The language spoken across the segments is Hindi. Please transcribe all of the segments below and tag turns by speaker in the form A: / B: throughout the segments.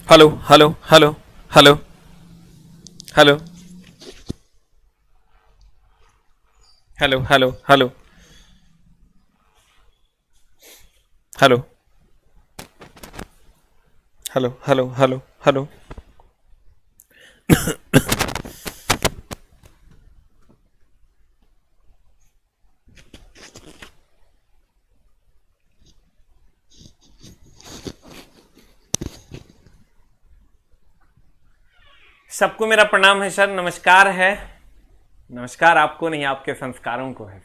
A: Hello hello hello hello hello hello hello hello hello hello hello hello hello. सबको मेरा प्रणाम है सर, नमस्कार है। नमस्कार आपको नहीं, आपके संस्कारों को है।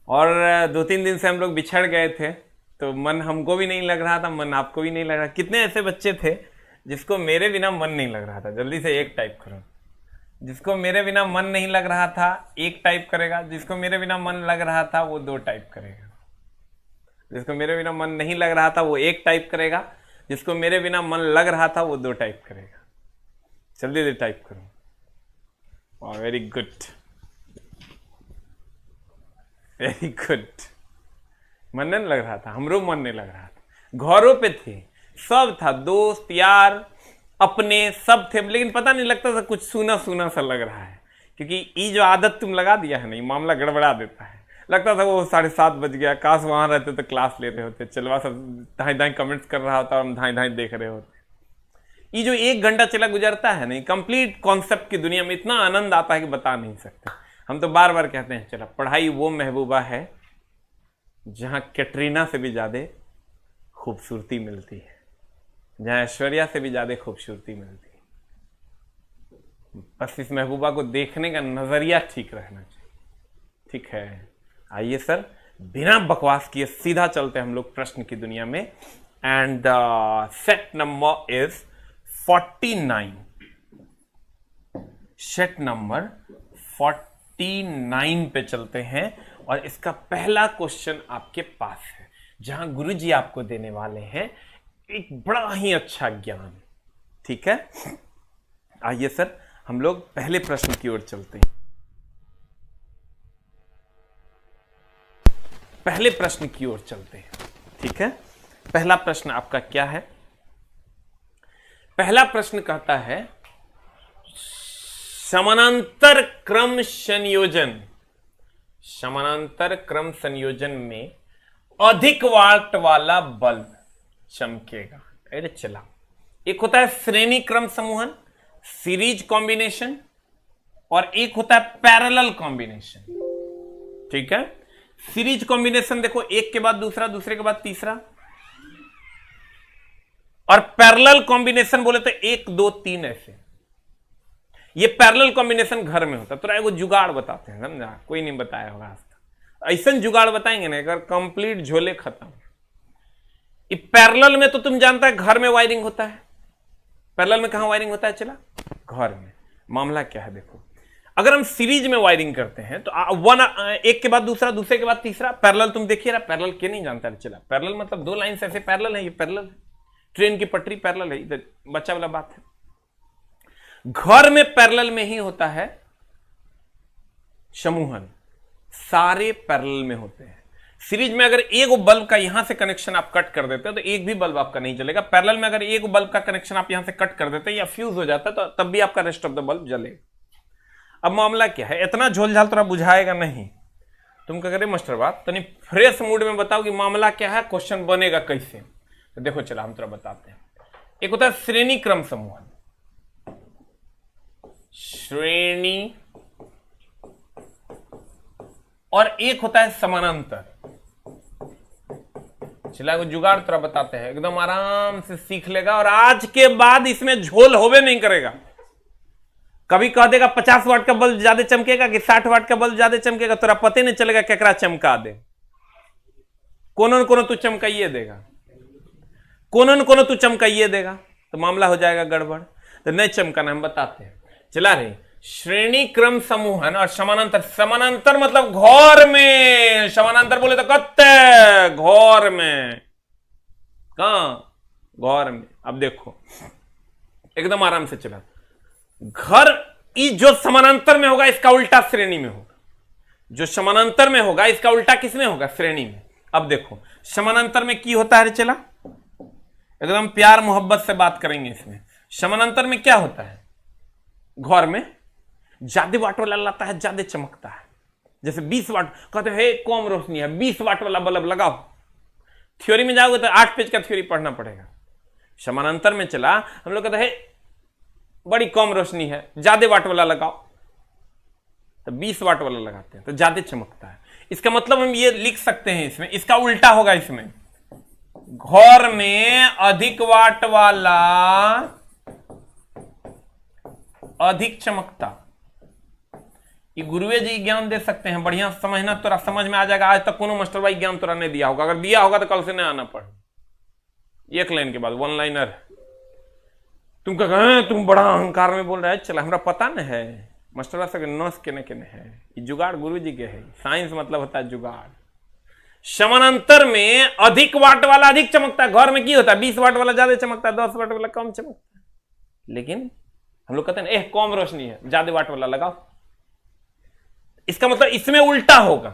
A: और 2-3 दिन से हम लोग बिछड़ गए थे, तो मन हमको भी नहीं लग रहा था, मन आपको भी नहीं लग रहा। कितने ऐसे बच्चे थे जिसको मेरे बिना मन नहीं लग रहा था? जल्दी से एक टाइप करो। जिसको मेरे बिना मन नहीं लग रहा था एक टाइप करेगा, जिसको मेरे बिना मन लग रहा था वो 2 टाइप करेगा, जिसको मेरे बिना मन नहीं लग रहा था वो 1 टाइप करेगा, जिसको मेरे बिना मन लग रहा था वो 2 टाइप करेगा। जल्दी से टाइप करो। Very good, very good. मन नहीं लग रहा था, हमरो मन नहीं लग रहा था। घरों पे थे, सब था, दोस्त यार अपने सब थे, लेकिन पता नहीं लगता था, कुछ सूना सूना सा लग रहा है। क्योंकि ये जो आदत तुम लगा दिया है ना, ये मामला गड़बड़ा देता है। लगता था वो 7:30 बज गया, काश वहां रहते तो क्लास ले रहे होते, चलवा सब धाई धाई कमेंट्स कर रहा होता और हम धाई धाई देख रहे होते। ये जो 1 घंटा चला गुजरता है ना, कंप्लीट कॉन्सेप्ट की दुनिया में इतना आनंद आता है कि बता नहीं सकते। हम तो बार बार कहते हैं, चला पढ़ाई वो महबूबा है जहां कैटरीना से भी ज्यादा खूबसूरती मिलती है, जहां ऐश्वर्या से भी ज्यादा खूबसूरती मिलती है। बस इस महबूबा को देखने का नजरिया ठीक रहना चाहिए। ठीक है, आइए सर, बिना बकवास किए सीधा चलते हैं हम लोग प्रश्न की दुनिया में। And set number is 49। Set number 49 पे चलते हैं और इसका पहला क्वेश्चन आपके पास है, जहां गुरुजी आपको देने वाले हैं एक बड़ा ही अच्छा ज्ञान। ठीक है, आइए सर हम लोग पहले प्रश्न की ओर चलते हैं। पहले प्रश्न की ओर चलते हैं। ठीक है, पहला प्रश्न आपका क्या है? पहला प्रश्न कहता है, समानांतर क्रम संयोजन, समानांतर क्रम संयोजन में अधिक वाट वाला बल्ब चमकेगा। अरे चला, एक होता है श्रेणी क्रम समूहन, सीरीज कॉम्बिनेशन, और एक होता है पैरेलल कॉम्बिनेशन। ठीक है, सीरीज कॉम्बिनेशन देखो, एक के बाद दूसरा, दूसरे के बाद तीसरा, और पैरेलल कॉम्बिनेशन बोले तो 1 2 3 ऐसे। ये पैरेलल कॉम्बिनेशन घर में होता है। तो एगो जुगाड़ बताते हैं, समझा? कोई नहीं बताया होगा आज तक। ऐसा जुगाड़ बताएंगे ना, अगर कंप्लीट झोले खत्म। ये पैरेलल में तो तुम जानता है घर में वायरिंग होता है। पैरेलल में कहां वायरिंग होता है? चला, घर में। मामला क्या है देखो, अगर हम सीरीज में वायरिंग करते हैं तो एक के बाद दूसरा, दूसरे के बाद तीसरा। पैरेलल तुम देखिए, पैरेलल के नहीं जानता? चला, पैरेलल मतलब 2 लाइन ऐसे पैरेलल है, ये पैरेलल है। ट्रेन की पटरी पैरेलल है, इधर बच्चा वाला बात है। घर में पैरेलल में ही होता है समूहन, सारे पैरेलल में होते हैं। सीरीज में अगर एक बल्ब का यहां से कनेक्शन आप कट कर देते हो तो एक भी बल्ब आपका नहीं जलेगा। पैरेलल में अगर एक बल्ब का कनेक्शन आप यहां से कट कर देते या फ्यूज हो जाता तो तब भी आपका रेस्ट ऑफ द बल्ब जलेगा। अब मामला क्या है, इतना झोलझाल थोड़ा बुझाएगा नहीं। तुम क्या करे मास्टर बात, तनी फ्रेश मूड में बताओ कि मामला क्या है, क्वेश्चन बनेगा कैसे। तो देखो चला, हम थोड़ा बताते हैं। एक होता है श्रेणी क्रम समूहन, श्रेणी, और एक होता है समानांतर। चला, वो जुगाड़ थोड़ा बताते हैं, एकदम आराम से सीख लेगा और आज के बाद इसमें झोल होवे नहीं करेगा। कभी कह देगा 50 वाट का बल्ब ज्यादा चमकेगा कि 60 वाट का बल्ब ज्यादा चमकेगा, तोरा पते नहीं चलेगा केकरा चमका दे। कोनो न कोनो तू चमकाइए देगा, कोनो न कोनो तू चमकाइए देगा, तो मामला हो जाएगा गड़बड़। तो नहीं चमकाना, हम बताते हैं। चला रहे, श्रेणी क्रम समूहन और समानांतर। समानांतर मतलब घर में, समानांतर बोले तो कत्ते घर में, कहां? घर में। अब देखो एकदम आराम से चला, घर जो समानांतर में होगा इसका उल्टा श्रेणी में होगा, जो समानांतर में होगा इसका उल्टा किसमें होगा? श्रेणी में। अब देखो समानांतर में की होता है, चला एकदम प्यार मोहब्बत से बात करेंगे इसमें। समानांतर में क्या होता है, घर में ज्यादा वाट वाला लाता है, ज्यादा चमकता है। जैसे 20 वाट कहते हैं कम रोशनी है, 20 वाट वाला बल्ब लगाओ। थ्योरी में जाओगे तो 8 पेज का थ्योरी पढ़ना पड़ेगा। समानांतर में चला, हम लोग कहते हैं बड़ी कम रोशनी है, ज्यादा वाट वाला लगाओ, तो 20 वाट वाला लगाते हैं तो ज्यादा चमकता है। इसका मतलब हम ये लिख सकते हैं इसमें, इसका उल्टा होगा इसमें, घर में अधिक वाट वाला अधिक चमकता। ये गुरुए जी ज्ञान दे सकते हैं, बढ़िया समझना, तोरा समझ में आ जाएगा। आज तक कोनो मास्टर भाई ज्ञान तोरा नहीं दिया होगा, अगर दिया होगा तो कल से नहीं आना पड़। एक लाइन के बाद वन लाइनर। तुम कह तुम बड़ा अहंकार में बोल रहा है, चला हमरा पता न है मास्टर से नस के है, ये जुगाड़ गुरु जी के है। साइंस मतलब होता है जुगाड़। समानांतर में अधिक वाट वाला अधिक चमकता है। घर में की होता है 20 वाट वाला ज्यादा चमकता है, 10 वाट वाला कम चमकता है। लेकिन हम लोग कहते हैं कम रोशनी है, ज्यादा वाट वाला लगाओ। इसका मतलब इसमें उल्टा होगा,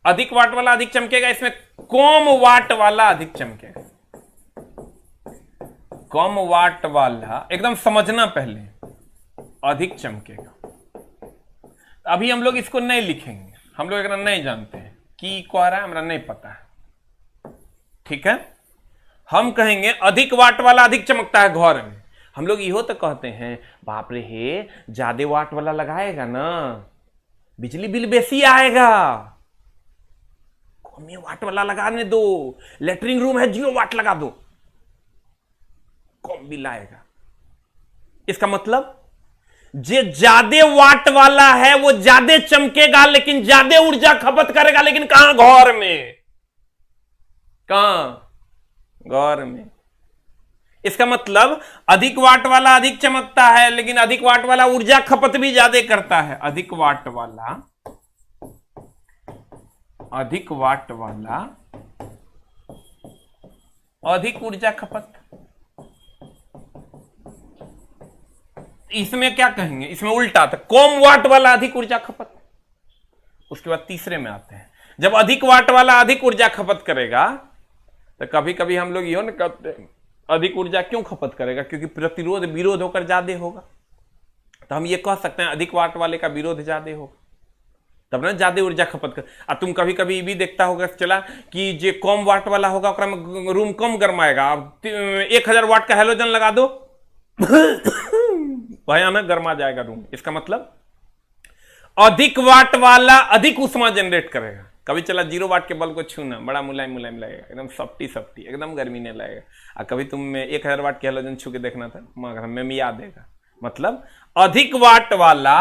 A: अधिक वाट वाला अधिक चमकेगा, इसमें कम वाट वाला अधिक चमकेगा। कम वाट वाला एकदम समझना पहले, अधिक चमकेगा। अभी हम लोग इसको नहीं लिखेंगे, हम लोग नहीं जानते हैं कि कह रहा है, हमरा नहीं पता है, ठीक है। हम कहेंगे अधिक वाट वाला अधिक चमकता है घर में। हम लोग इहो तो कहते हैं बाप रे हे ज्यादा वाट वाला लगाएगा ना बिजली बिल बेसी आएगा, कम वाट वाला लगाने दो। लेटरिंग रूम है 0 वाट लगा दो, कम बिल आएगा। इसका मतलब जो ज्यादा वाट वाला है वो ज्यादा चमकेगा, लेकिन ज्यादा ऊर्जा खपत करेगा। लेकिन कहां, घर में। कहां, घर में। इसका मतलब अधिक वाट वाला अधिक चमकता है, लेकिन अधिक वाट वाला ऊर्जा खपत भी ज्यादा करता है। अधिक वाट वाला अधिक ऊर्जा खपत। इसमें क्या कहेंगे, इसमें उल्टा था, कम वाट वाला अधिक ऊर्जा खपत। उसके बाद तीसरे में आते हैं, जब अधिक वाट वाला अधिक ऊर्जा खपत करेगा तो कभी कभी हम लोग यो न कहते हैं अधिक ऊर्जा क्यों खपत करेगा, क्योंकि प्रतिरोध विरोध होकर ज्यादा होगा। तो हम ये कह सकते हैं अधिक वाट वाले का विरोध ज्यादा होगा, तब ना ज्यादा ऊर्जा खपत कर। तुम कभी कभी भी देखता होगा चला कि जो कम वाट वाला होगा ओकरा में रूम कम गर्माएगा। अब 1000 वाट का हेलोजन लगा दो भयानक गर्मा जाएगा रूम। इसका मतलब अधिक वाट वाला अधिक ऊष्मा जनरेट करेगा। कभी चला 0 वाट के बल्ब को छूना, बड़ा मुलायम मुलायम लगेगा, एकदम सफ्टी सफ्टी, एकदम गर्मी नहीं लगेगा। और कभी तुम 1000 वाट के हेलोजन छू के देखना था, में याद देगा। मतलब अधिक वाट वाला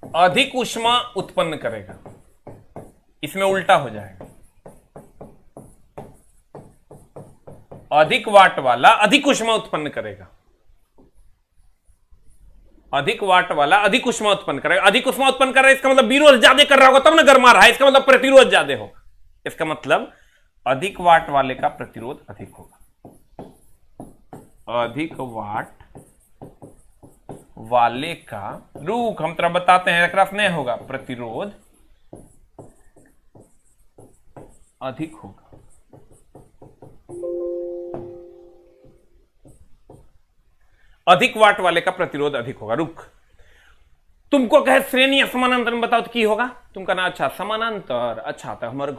A: अधिक ऊष्मा उत्पन्न करेगा। इसमें उल्टा हो जाएगा, अधिक वाट वाला अधिक ऊष्मा उत्पन्न करेगा। अधिक वाट वाला अधिक ऊष्मा उत्पन्न करेगा। अधिक ऊष्मा उत्पन्न कर रहा है, इसका मतलब विरोध ज्यादा कर रहा होगा तब ना गर्मा रहा है। इसका मतलब प्रतिरोध ज्यादा होगा। इसका मतलब अधिक वाट वाले का प्रतिरोध अधिक होगा। अधिक वाट वाले का रुक हम तरह बताते हैं, एक नहीं होगा, प्रतिरोध अधिक होगा। अधिक वाट वाले का प्रतिरोध अधिक होगा। रुक, तुमको कहे श्रेणी समानांतर में बताओ तो की होगा। तुम कहना अच्छा समानांतर, अच्छा तो हमारे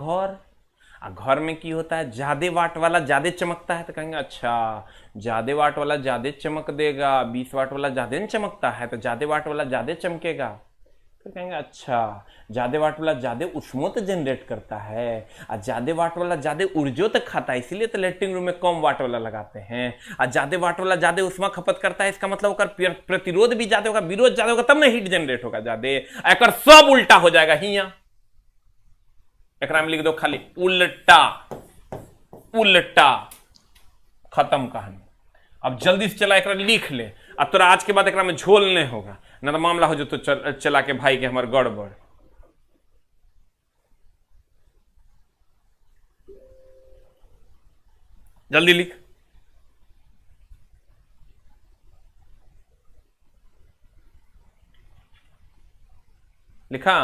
A: घर में की होता है ज्यादा वाट वाला ज्यादा चमकता है, तो कहेंगे अच्छा ज्यादा वाट वाला ज्यादा चमक देगा, 20 वाट वाला ज्यादा नहीं चमकता है तो ज्यादा वाट वाला ज्यादा चमकेगा। तो कहेंगे अच्छा ज्यादा वाट वाला ज्यादा ऊष्मा तो जनरेट करता है और ज्यादा वाट वाला ज्यादा ऊर्जा तक खाता है, इसीलिए तो लेटरिंग रूम में कम वाट वाला लगाते हैं। और ज्यादा वाट वाला ज्यादा ऊष्मा खपत करता है, इसका मतलब प्रतिरोध भी ज्यादा होगा, विरोध ज्यादा होगा, तब ना हीट जनरेट होगा ज्यादा। एक सब उल्टा हो जाएगा। हिया एक में लिख दो खाली उल्टा, उल्टा, खत्म कहानी। अब जल्दी से चला एक लिख ले। अब तोरा आज के बाद एक में झोल नहीं होगा, ना तो मामला हो जो तो चला के भाई के हमारे गड़बड़। जल्दी लिख। लिखा?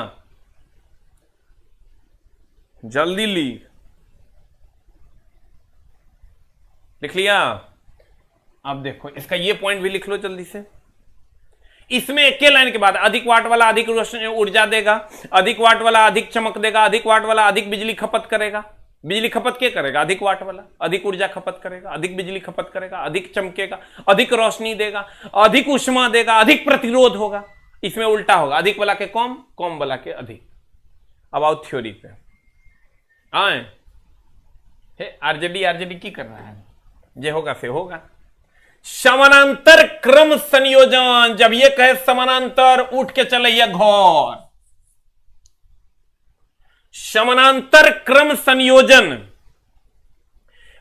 A: जल्दी लिख लिया? अब देखो इसका ये पॉइंट भी लिख लो जल्दी से। इसमें एक के लाइन के बाद अधिक वाट वाला अधिक रोशनी ऊर्जा देगा, अधिक वाट वाला अधिक चमक देगा, अधिक वाट वाला अधिक बिजली खपत करेगा। बिजली खपत क्या करेगा? अधिक वाट वाला अधिक ऊर्जा खपत करेगा, अधिक बिजली खपत करेगा, अधिक चमकेगा, अधिक रोशनी देगा, अधिक ऊष्मा देगा, अधिक प्रतिरोध होगा। इसमें उल्टा होगा, अधिक वाला के कम, कम वाला के अधिक। अब आओ थ्योरी पे। आए आरजेडी की कर रहा है? जे होगा से होगा। समानांतर क्रम संयोजन, जब ये कहे समानांतर, उठ के चले घौर। समानांतर क्रम संयोजन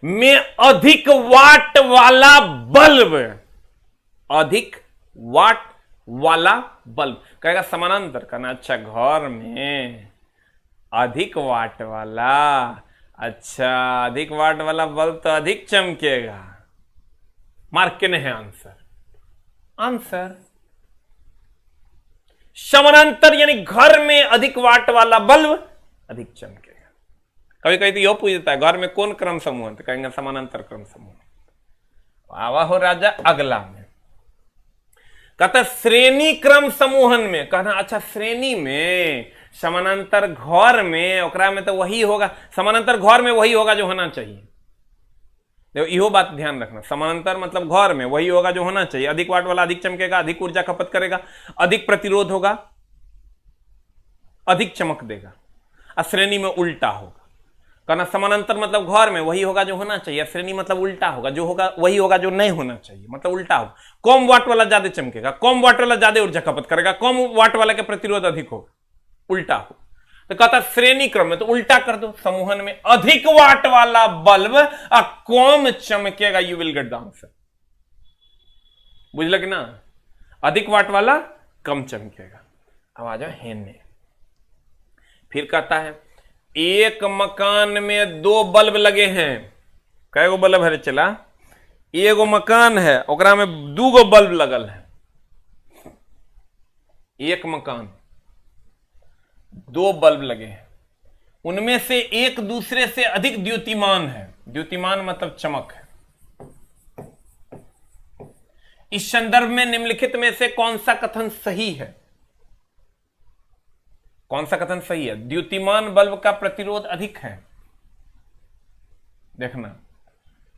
A: में अधिक वाट वाला बल्ब, अधिक वाट वाला बल्ब कहेगा समानांतर करना। अच्छा, घर में अधिक वाट वाला, अच्छा अधिक वाट वाला बल्ब तो अधिक चमकेगा। मार्क के नहीं है आंसर समानांतर यानी घर में अधिक वाट वाला बल्ब अधिक चमकेगा। कभी कभी तो यह पूछता है घर में कौन क्रम समूह है, तो कहेंगे समानांतर क्रम समूह। आवा हो राजा अगला में कहता श्रेणी क्रम समूहन में। कहना अच्छा श्रेणी में समानांतर घर में, ओकरा में तो वही होगा, समानांतर घर में वही होगा जो होना चाहिए। देखो इहो बात ध्यान रखना, समानांतर मतलब घर में वही होगा जो होना चाहिए। अधिक वाट वाला अधिक चमकेगा, अधिक ऊर्जा खपत करेगा, अधिक प्रतिरोध होगा, अधिक चमक देगा। और श्रेणी में उल्टा होगा। कहना समानांतर मतलब घर में वही होगा जो होना चाहिए, श्रेणी मतलब उल्टा होगा, जो होगा वही होगा जो नहीं होना चाहिए, मतलब उल्टा होगा। कम वाट वाला ज्यादा चमकेगा, कम वाट वाला ज्यादा ऊर्जा खपत करेगा, कम वाट वाला के प्रतिरोध अधिक होगा, उल्टा हो। तो कहता श्रेणी क्रम में तो उल्टा कर दो, समूहन में अधिक वाट वाला बल्ब कम चमकेगा। You will get the answer. बुझल कि ना? अधिक वाट वाला कम चमकेगा। अब आ जाओ हेने। फिर कहता है एक मकान में 2 बल्ब लगे हैं। कै गो बल्ब है? चला एगो मकान है, ओकरा में 2 गो बल्ब लगल है। एक मकान 2 बल्ब लगे हैं, उनमें से एक दूसरे से अधिक द्युतिमान है। द्युतिमान मतलब चमक है। इस संदर्भ में निम्नलिखित में से कौन सा कथन सही है? कौन सा कथन सही है? द्युतिमान बल्ब का प्रतिरोध अधिक है। देखना,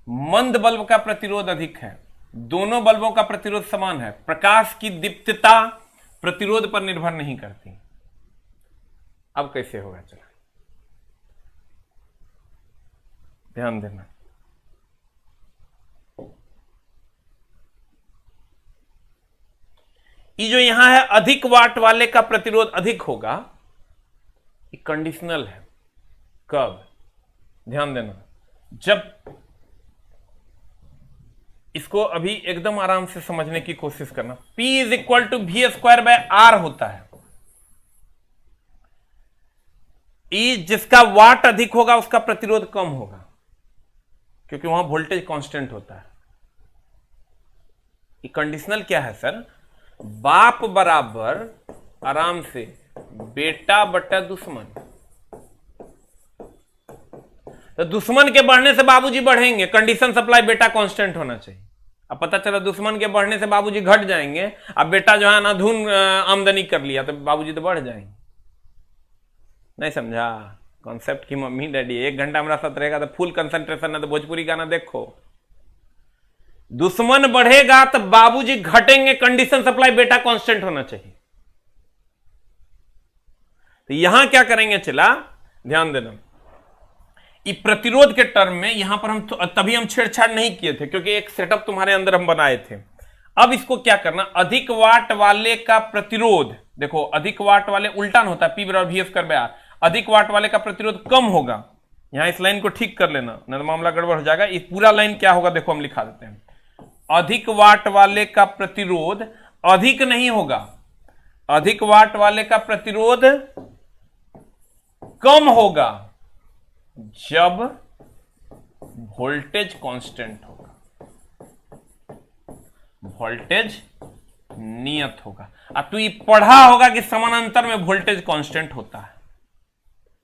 A: मंद बल्ब का प्रतिरोध अधिक है। दोनों बल्बों का प्रतिरोध समान है। प्रकाश की दीप्तता प्रतिरोध पर निर्भर नहीं करती। अब कैसे होगा? चला ध्यान देना। ये जो यहां है अधिक वाट वाले का प्रतिरोध अधिक होगा, ये कंडीशनल है। कब? ध्यान देना, जब इसको अभी एकदम आराम से समझने की कोशिश करना। P is equal to V²/R होता है। ई जिसका वाट अधिक होगा उसका प्रतिरोध कम होगा, क्योंकि वहां वोल्टेज कांस्टेंट होता है। ये कंडीशनल क्या है सर? बाप बराबर आराम से बेटा बटा दुश्मन। तो दुश्मन के बढ़ने से बाबूजी बढ़ेंगे, कंडीशन सप्लाई बेटा कांस्टेंट होना चाहिए। अब पता चला दुश्मन के बढ़ने से बाबूजी घट जाएंगे, अब बेटा जो है ना धुन आमदनी कर लिया तो बाबूजी तो बढ़ जाएंगे। नहीं समझा कॉन्सेप्ट की मम्मी डैडी? 1 घंटा मेरा साथ रहेगा तो फुल कंसंट्रेशन है, तो भोजपुरी गाना देखो। दुश्मन बढ़ेगा तो बाबूजी घटेंगे, कंडीशन सप्लाई बेटा कांस्टेंट होना चाहिए। तो यहां क्या करेंगे? चला ध्यान देना, ये प्रतिरोध के टर्म में यहां पर हम तभी हम छेड़छाड़ नहीं किए थे, क्योंकि एक सेटअप तुम्हारे अंदर हम बनाए थे। अब इसको क्या करना? अधिक वाट वाले का प्रतिरोध, देखो अधिक वाट वाले उल्टा होता है, P/V²/R। अधिक वाट वाले का प्रतिरोध कम होगा। यहां इस लाइन को ठीक कर लेना, नहीं तो मामला गड़बड़ हो जाएगा। इस पूरा लाइन क्या होगा देखो, हम लिखा देते हैं। अधिक वाट वाले का प्रतिरोध अधिक नहीं होगा, अधिक वाट वाले का प्रतिरोध कम होगा जब वोल्टेज कांस्टेंट होगा। वोल्टेज नियत होगा। अब तू ये पढ़ा होगा कि समानांतर में वोल्टेज कांस्टेंट होता है,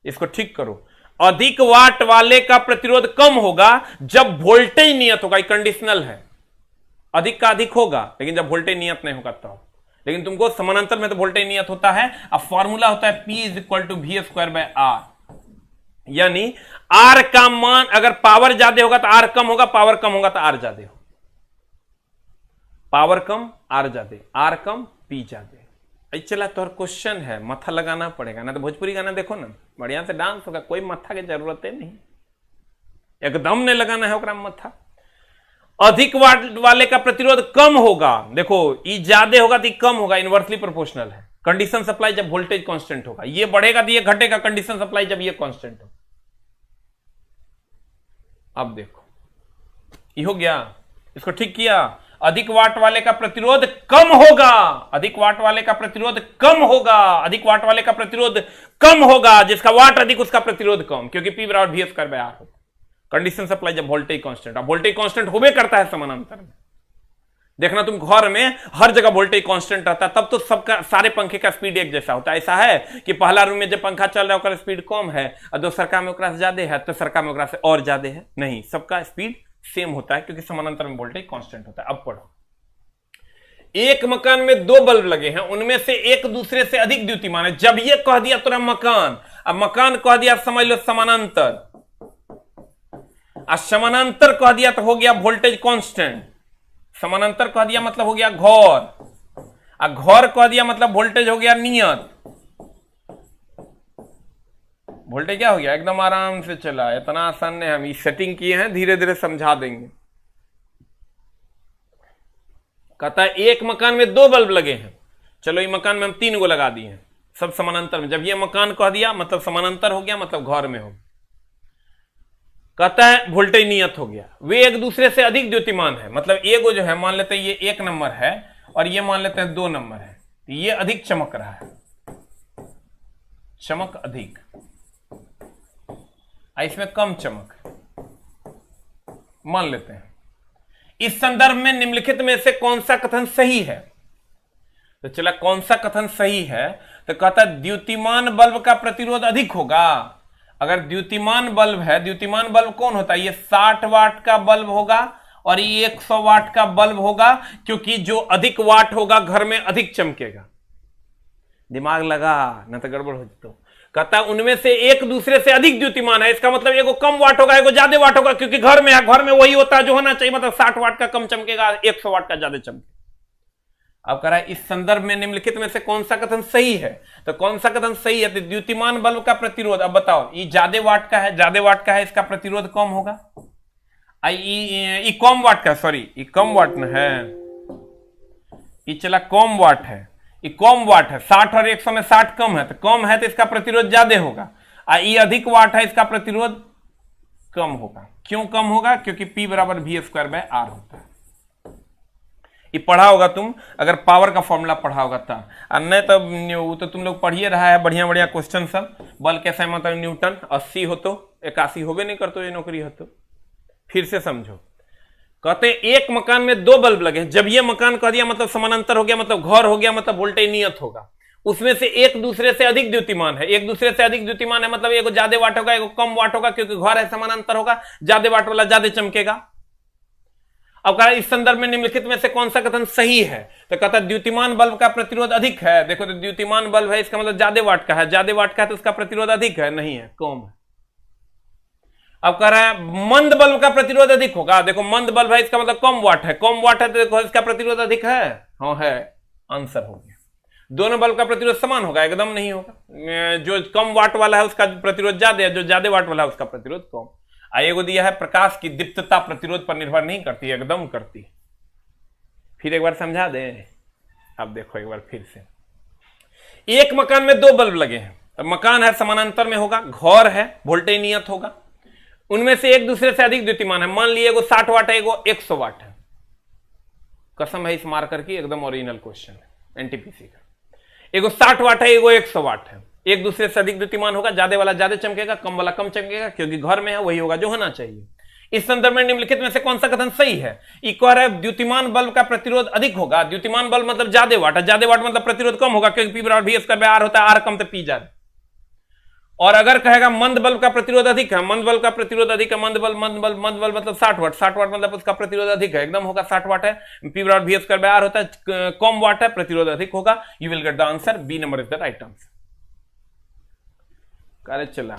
A: इसको ठीक करो। अधिक वाट वाले का प्रतिरोध कम होगा जब वोल्टेज नियत होगा, ये कंडीशनल है। अधिक का अधिक होगा लेकिन जब वोल्टेज नियत नहीं होगा तब। लेकिन तुमको समानांतर में तो वोल्टेज नियत होता है। अब फॉर्मूला होता है P = V²/R, यानी R का मान अगर पावर ज्यादा होगा तो R कम होगा, पावर कम होगा तो R ज्यादा होगा। पावर कम R ज्यादा, R कम P ज्यादा। चला तो क्वेश्चन है, मथा लगाना पड़ेगा ना। तो भोजपुरी गाना देखो ना, बढ़िया से डांस होगा, कोई मथा की जरूरत है नहीं, एकदम नहीं लगाना है ओकरा मथा। अधिक वाट वाले का प्रतिरोध कम होगा, देखो ये ज्यादा होगा तो कम होगा, इनवर्सली प्रोपोर्शनल है। कंडीशन सप्लाई जब वोल्टेज कांस्टेंट होगा, ये बढ़ेगा तो ये घटेगा, कंडीशन सप्लाई जब ये कांस्टेंट हो। अब देखो ये हो गया, इसको ठीक किया। अधिक वाट वाले का प्रतिरोध कम होगा, अधिक वाट वाले का प्रतिरोध कम होगा, अधिक वाट वाले का प्रतिरोध कम होगा, जिसका वाट अधिक उसका प्रतिरोध कम, क्योंकि P = V²/R होता। कंडीशन सप्लाई जब वोल्टेज कांस्टेंट, अब वोल्टेज कांस्टेंट होबे करता है समानांतर में। देखना तुम घर में हर जगह वोल्टेज कांस्टेंट रहता है, तब तो सबका सारे पंखे का स्पीड एक जैसा होता है। ऐसा है कि पहला रूम में जब पंखा चल रहा है उसका स्पीड कम है और दूसरा का में ओकरा से ज्यादा है, तो सरका में ओकरा से और ज्यादा है, नहीं, सबका स्पीड सेम होता है क्योंकि समानांतर में वोल्टेज कांस्टेंट होता है। अब पढ़ो, एक मकान में 2 बल्ब लगे हैं, उनमें से एक दूसरे से अधिक द्युतिमान है। जब ये कह दिया तुरंत मकान, अब मकान कह दिया समझ लो समानांतर, समानांतर कह दिया तो हो गया वोल्टेज कांस्टेंट। समानांतर कह दिया मतलब हो गया घर, और घर कह दिया मतलब वोल्टेज हो गया नियत। वोल्टेज क्या हो गया, एकदम आराम से चला, इतना आसान नहीं, हम इस सेटिंग किए हैं, धीरे धीरे समझा देंगे। कहता है एक मकान में 2 बल्ब लगे हैं, चलो ये मकान में हम 3 गो लगा दिए हैं, सब समानांतर में। जब ये मकान कह दिया मतलब समानांतर हो गया, मतलब घर में हो। कहता है वोल्टेज नियत हो गया, वे एक दूसरे से अधिक द्युतिमान है, मतलब एगो जो है मान लेते हैं ये 1 नंबर है और ये मान लेते हैं 2 नंबर है, ये अधिक चमक रहा है, चमक अधिक, इसमें कम चमक मान लेते हैं। इस संदर्भ में निम्नलिखित में से कौन सा कथन सही है? तो चला कौन सा कथन सही है, तो कहता है द्युतिमान बल्ब का प्रतिरोध अधिक होगा। अगर द्युतिमान बल्ब है, द्युतिमान बल्ब कौन होता है, ये 60 वाट का बल्ब होगा और ये 100 वाट का बल्ब होगा, क्योंकि जो अधिक वाट होगा घर में अधिक चमकेगा। दिमाग लगा ना तो गड़बड़ हो जाता। कहता है उनमें से एक दूसरे से अधिक द्युतिमान है, इसका मतलब एगो कम वाट होगा एगो ज्यादा वाट होगा, क्योंकि घर में है, घर में वही होता है जो होना चाहिए, मतलब 60 वाट का कम चमकेगा, 100 वाट का ज्यादा चमकेगा। अब कह रहा है इस संदर्भ में निम्नलिखित में से कौन सा कथन सही है, तो कौन सा कथन सही है, तो द्युतिमान बल्ब का प्रतिरोध, अब बताओ ये ज्यादा वाट का है, ज्यादा वाट का है, इसका प्रतिरोध कम होगा। ये कम वाट का, सॉरी ये कम वाट न है, ये चला कम वाट है, ये कम वाट है, 60 और 100 में 60 कम है, तो कम है तो इसका प्रतिरोध ज्यादा होगा। ये अधिक वाट है, इसका प्रतिरोध कम होगा। क्यों कम होगा, क्योंकि P = V²/R होता है। ये पढ़ा होगा तुम, अगर पावर का फॉर्मूला पढ़ा होगा तब, और नहीं तो वो तो तुम लोग पढ़िए रहा है, बढ़िया बढ़िया क्वेश्चन सब। बल कैसे मतलब न्यूटन 80 हो तो 81 होबे नहीं करते, ये नौकरी हो तो फिर से समझो। कहते एक मकान में 2 बल्ब लगे, जब ये मकान कह दिया मतलब समानांतर हो गया, मतलब घर हो गया, मतलब वोल्टेज नियत होगा। उसमें से एक दूसरे से अधिक द्युतिमान है, एक दूसरे से अधिक द्युतिमान है मतलब एगो ज्यादा वाट होगा एगो कम वाट होगा, क्योंकि घर है समानांतर होगा, ज्यादा वाट वाला ज्यादा चमकेगा। अब कहा इस संदर्भ में निम्नलिखित में से कौन सा कथन सही है, तो कहता है द्युतिमान बल्ब का प्रतिरोध अधिक है। देखो तो द्युतिमान बल्ब है, इसका मतलब ज्यादा वाट का है, ज्यादा वाट का है तो उसका प्रतिरोध अधिक है, नहीं है, कम है। अब कह रहा है मंद बल्ब का प्रतिरोध अधिक होगा, देखो मंद बल्ब है, इसका मतलब कम वाट है, कम वाट है तो देखो इसका प्रतिरोध अधिक है, हाँ है, आंसर हो गया। दोनों बल्ब का प्रतिरोध समान होगा, एकदम नहीं होगा, जो कम वाट वाला है उसका प्रतिरोध ज्यादा है, जो ज्यादा वाट वाला है उसका प्रतिरोध कम। आएगो दिया है प्रकाश की दीप्तता प्रतिरोध पर निर्भर नहीं करती, एकदम करती। फिर एक बार समझा दे, अब देखो एक बार फिर से। एक मकान में 2 बल्ब लगे हैं, अब मकान है समानांतर में होगा, घर है वोल्टेज नियत होगा, उनमें से एक दूसरे से अधिक द्युतिमान है। मान लिए एगो 60 वाट है एगो 100 वाट है, कसम है इस मार्कर की, एकदम ओरिजिनल क्वेश्चन है एनटीपीसी का। एगो 60 वाट है एगो 100 वाट है, एक दूसरे से अधिक द्युतिमान होगा, ज्यादा वाला ज्यादा चमकेगा, कम वाला कम चमकेगा, क्योंकि घर में है वही होगा जो होना चाहिए। इस संदर्भ में निम्नलिखित में से कौन सा कथन सही है? कह रहा है द्युतिमान बल्ब का प्रतिरोध अधिक होगा। द्युतिमान बल्ब मतलब ज्यादा वाट है, ज्यादा वाट मतलब प्रतिरोध कम होगा, क्योंकि P बराबर V स्क्वायर आर होता है, आर कम तो P ज्यादा। और अगर कहेगा मंद बल्ब का प्रतिरोध अधिक है, मंद बल्ब का प्रतिरोध अधिक है, मंद बल्ब मतलब 60 वाट, 60 वाट मतलब उसका प्रतिरोध अधिक है, एकदम होगा 60 वाट है, P बराबर V स्क्वायर आर होता है, कम वाट है, प्रतिरोध अधिक होगा। You will get the answer, B number is the right answer. कार्य चला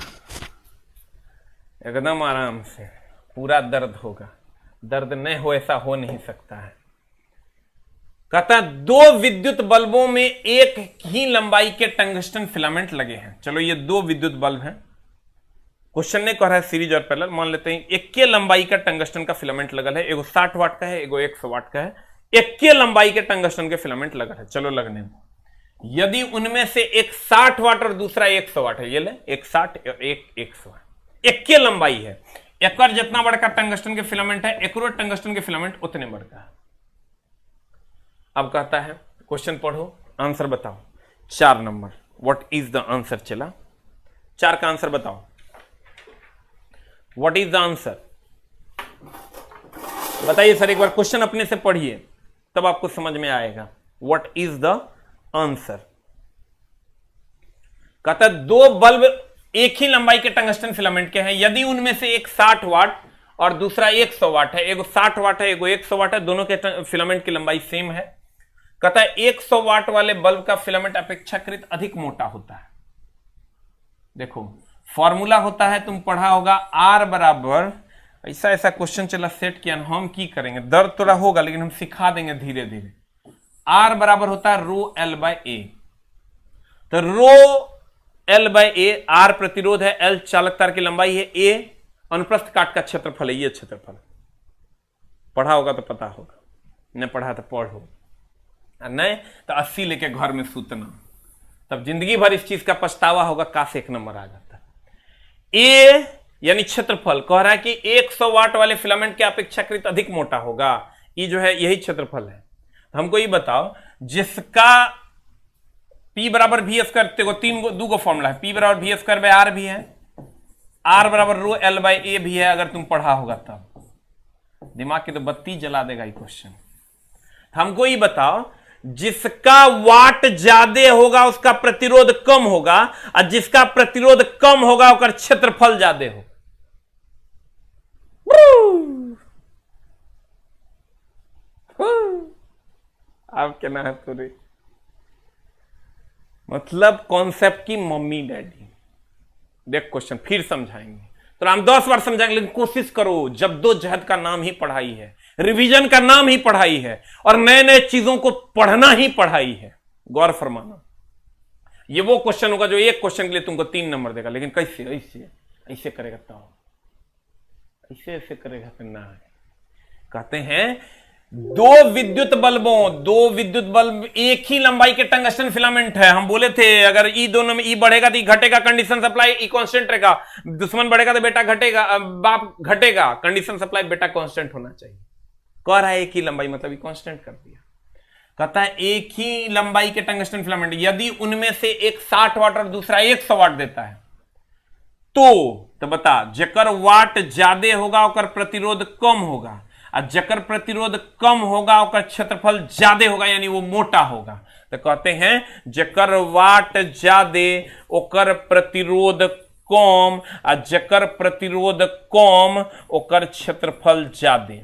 A: एकदम आराम से, पूरा दर्द होगा, दर्द नहीं हो ऐसा हो नहीं सकता है। कहता दो विद्युत बल्बों में एक ही लंबाई के टंगस्टन फिलामेंट लगे हैं। चलो ये दो विद्युत बल्ब हैं, क्वेश्चन ने कह रहा है सीरीज और पैरेलल, मान लेते हैं एक के लंबाई का टंगस्टन का फिलामेंट लगल है, एगो 60 वाट का है, एगो 100 वाट का है, एक के लंबाई के टंगस्टन के फिलामेंट लगल है। चलो लगने में, यदि उनमें से एक 60 वाट और दूसरा 100 वाट है, ये ले एक 60 और एक 100 है, एक के लंबाई है, एक जितना बड़का टंगस्टन के फिलामेंट है, एक टंगस्टन के फिलामेंट उतने बड़का है। अब कहता है क्वेश्चन पढ़ो, आंसर बताओ। 4 number, what is the answer? चला 4 का आंसर बताओ, व्हाट इज द आंसर बताइए सर, एक बार क्वेश्चन अपने से पढ़िए तब आपको समझ में आएगा। What is the answer? कहता दो बल्ब एक ही लंबाई के टंगस्टन फिलामेंट के हैं, यदि उनमें से एक 60 वाट और दूसरा 100 वाट है, एगो 60 वाट है, एगो 100 वाट है, दोनों के फिलामेंट की लंबाई सेम है। कहता है 100 वाट वाले बल्ब का फिलामेंट अपेक्षाकृत अधिक मोटा होता है। देखो फॉर्मूला होता है, तुम पढ़ा होगा, आर बराबर, ऐसा ऐसा क्वेश्चन चला सेट किया, हम की करेंगे, दर्द थोड़ा होगा लेकिन हम सिखा देंगे धीरे धीरे। आर बराबर होता है रो एल बाय ए, तो rho L by A, R प्रतिरोध है, एल चालक तार की लंबाई है, ए अनुप्रस्थ काट का क्षेत्रफल है, ये क्षेत्रफल। पढ़ा होगा तो पता होगा, नहीं पढ़ा तो पढ़ो, नहीं तो 80 लेके घर में सूतना, तब जिंदगी भर इस चीज का पछतावा होगा, काश 1 नंबर आ जाता। ए यानी क्षेत्रफल कह रहा है कि 100 वाट वाले फिलामेंट के अपेक्षाकृत अधिक मोटा होगा, ये जो है यही क्षेत्रफल है। हमको ये बताओ, जिसका P बराबर V स्क्वायर, देखो दो गो फॉर्मूला है, P बराबर V स्क्वायर बाय आर भी है, R बराबर रो एल बाय ए भी है, अगर तुम पढ़ा होगा तब दिमाग की तो बत्ती जला देगा ये क्वेश्चन। हमको ये बताओ, जिसका वाट ज्यादा होगा उसका प्रतिरोध कम होगा, और जिसका प्रतिरोध कम होगा उसका क्षेत्रफल ज्यादा होगा। आपके ना पूरी मतलब कॉन्सेप्ट की मम्मी डैडी। देख क्वेश्चन फिर समझाएंगे, तो हम 10 बार समझाएंगे, लेकिन कोशिश करो, जद्दोजहद का नाम ही पढ़ाई है, रिवीजन का नाम ही पढ़ाई है, और नए नए चीजों को पढ़ना ही पढ़ाई है। गौर फरमाना, ये वो क्वेश्चन होगा जो एक क्वेश्चन के लिए तुमको 3 नंबर देगा, लेकिन कैसे? ऐसे ऐसे करेगा तो, ऐसे ऐसे करेगा तो ना। कहते हैं दो विद्युत बल्ब एक ही लंबाई के टंगस्टन फिलामेंट है। हम बोले थे अगर ई दोनों में ई बढ़ेगा तो ई घटेगा, कंडीशन सप्लाई ई कांस्टेंट रहेगा, दुश्मन बढ़ेगा तो बेटा घटेगा, बाप घटेगा, कंडीशन सप्लाई बेटा कांस्टेंट होना चाहिए। कह रहा है एक ही लंबाई, मतलब ये कांस्टेंट कर दिया। कहता है एक ही लंबाई के टंगस्टन फिलामेंट, यदि उनमें से एक 60 वाट और दूसरा 100 वाट देता है, तो बता जकर वाट ज्यादा होगा ओकर प्रतिरोध कम होगा, और जकर प्रतिरोध कम होगा ओकर क्षेत्रफल ज्यादा होगा, यानी वो मोटा होगा। तो कहते हैं जकर वाट ज्यादा ओकर प्रतिरोध कम, और जकर प्रतिरोध कम ओकर क्षेत्रफल ज्यादा,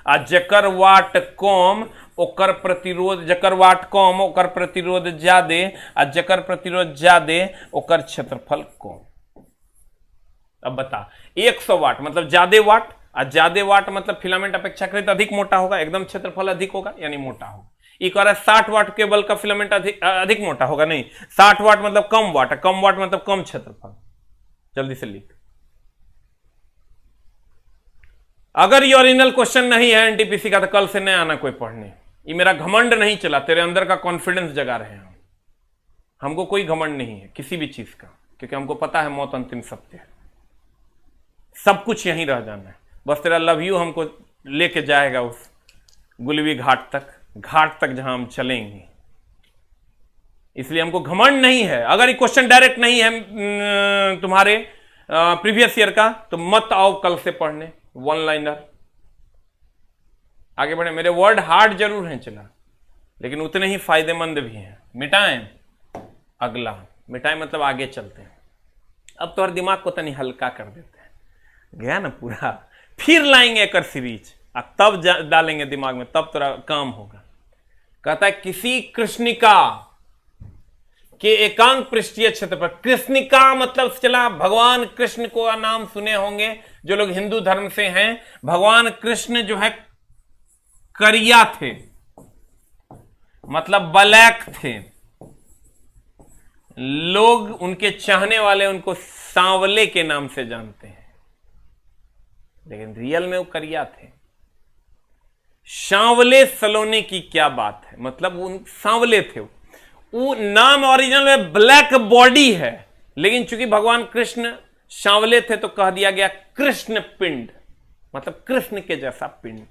A: और जकर वाट कम ओकर प्रतिरोध, जकर वाट कम ओकर प्रतिरोध ज्यादा, और जकर प्रतिरोध ज्यादा ओकर क्षेत्रफल कम। अब बता 100 वाट मतलब ज्यादा वाट, और ज्यादा वाट मतलब फिलामेंट अपेक्षाकृत अधिक मोटा होगा, एकदम क्षेत्रफल अधिक होगा यानी मोटा होगा। ये कह रहा है 60 वाट केबल का फिलामेंट अधिक मोटा होगा, नहीं 60 वाट मतलब कम वाट, कम वाट मतलब कम क्षेत्रफल। जल्दी से लिख। अगर ये ओरिजिनल क्वेश्चन नहीं है एनटीपीसी का तो कल से नहीं आना कोई पढ़ने। ये मेरा घमंड नहीं चला, तेरे अंदर का कॉन्फिडेंस जगा रहे हैं हम। हमको कोई घमंड नहीं है किसी भी चीज का, क्योंकि हमको पता है मौत अंतिम सत्य है, सब कुछ यहीं रह जाना है। बस तेरा लव यू हमको लेके जाएगा उस गुलवी घाट तक जहां हम चलेंगे। इसलिए हमको घमंड नहीं है। अगर ये क्वेश्चन डायरेक्ट नहीं है तुम्हारे प्रीवियस ईयर का, तो मत आओ कल से पढ़ने, वन लाइनर। आगे बढ़े, मेरे वर्ड हार्ड जरूर हैं चला, लेकिन उतने ही फायदेमंद भी हैं। मिटाएं, अगला मिटाएं मतलब आगे चलते हैं। अब तो हर दिमाग को तनी हल्का कर देते हैं, गया ना पूरा, फिर लाएंगे एक सीरीज, तब डालेंगे दिमाग में, तब थोड़ा काम होगा। कहता है किसी कृष्णिका के एकांक पृष्ठीय क्षेत्र पर, कृष्णिका मतलब चला भगवान कृष्ण को नाम सुने होंगे जो लोग हिंदू धर्म से हैं। भगवान कृष्ण जो है करिया थे, मतलब ब्लैक थे, लोग उनके चाहने वाले उनको सांवले के नाम से जानते हैं, लेकिन रियल में वो करिया थे। सांवले सलोने की क्या बात है, मतलब उन सांवले थे, वो नाम ओरिजिनल में ब्लैक बॉडी है, लेकिन चूंकि भगवान कृष्ण सांवले थे तो कह दिया गया कृष्ण पिंड, मतलब कृष्ण के जैसा पिंड।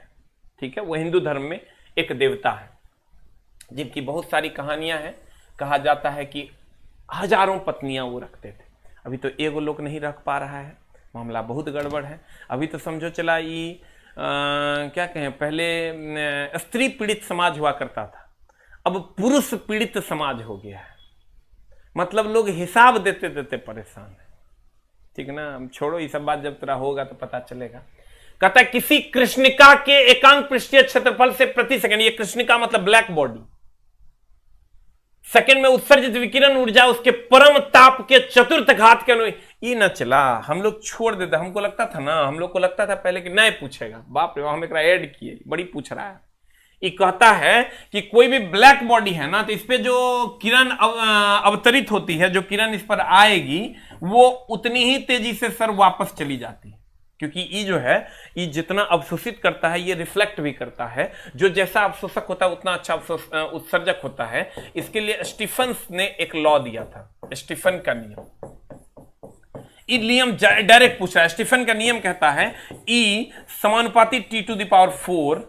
A: ठीक है, वो हिंदू धर्म में एक देवता है जिनकी बहुत सारी कहानियां हैं। कहा जाता है कि हजारों पत्नियां वो रखते थे। अभी तो एगो लोग नहीं रख पा रहा है, मामला बहुत गड़बड़ है। अभी तो समझो चला ये क्या कहें, पहले स्त्री पीड़ित समाज हुआ करता था, अब पुरुष पीड़ित समाज हो गया है। मतलब लोग हिसाब देते देते परेशान है। ठीक ना, हम छोड़ो ये सब बात, जब तेरा होगा तो पता चलेगा। कहता है किसी कृष्णिका के एकांक पृष्ठीय क्षेत्रफल से प्रति सेकंड, ये कृष्णिका मतलब ब्लैक बॉडी, सेकंड में उत्सर्जित विकिरण ऊर्जा उसके परम ताप के चतुर्थ घात के अनुरूप। ये न चला, हम लोग छोड़ देते, हमको लगता था ना, हम लोग को लगता था पहले कि नहीं पूछेगा, बाप रे हम एक ऐड किए, बड़ी पूछ रहा है। ये कहता है कि कोई भी ब्लैक बॉडी है ना, तो इस पे जो किरण अवतरित होती है, जो किरण इस पर आएगी, वो उतनी ही तेजी से सर वापस चली जाती है, क्योंकि ये जो है ये जितना अवशोषित करता है ये रिफ्लेक्ट भी करता है। जो जैसा अवशोषक होता है उतना अच्छा उत्सर्जक होता है। इसके लिए स्टीफन्स ने एक लॉ दिया था, स्टीफन का नियम। ये नियम डायरेक्ट पूछ रहा है। स्टीफन का नियम कहता है E समानुपाती T⁴,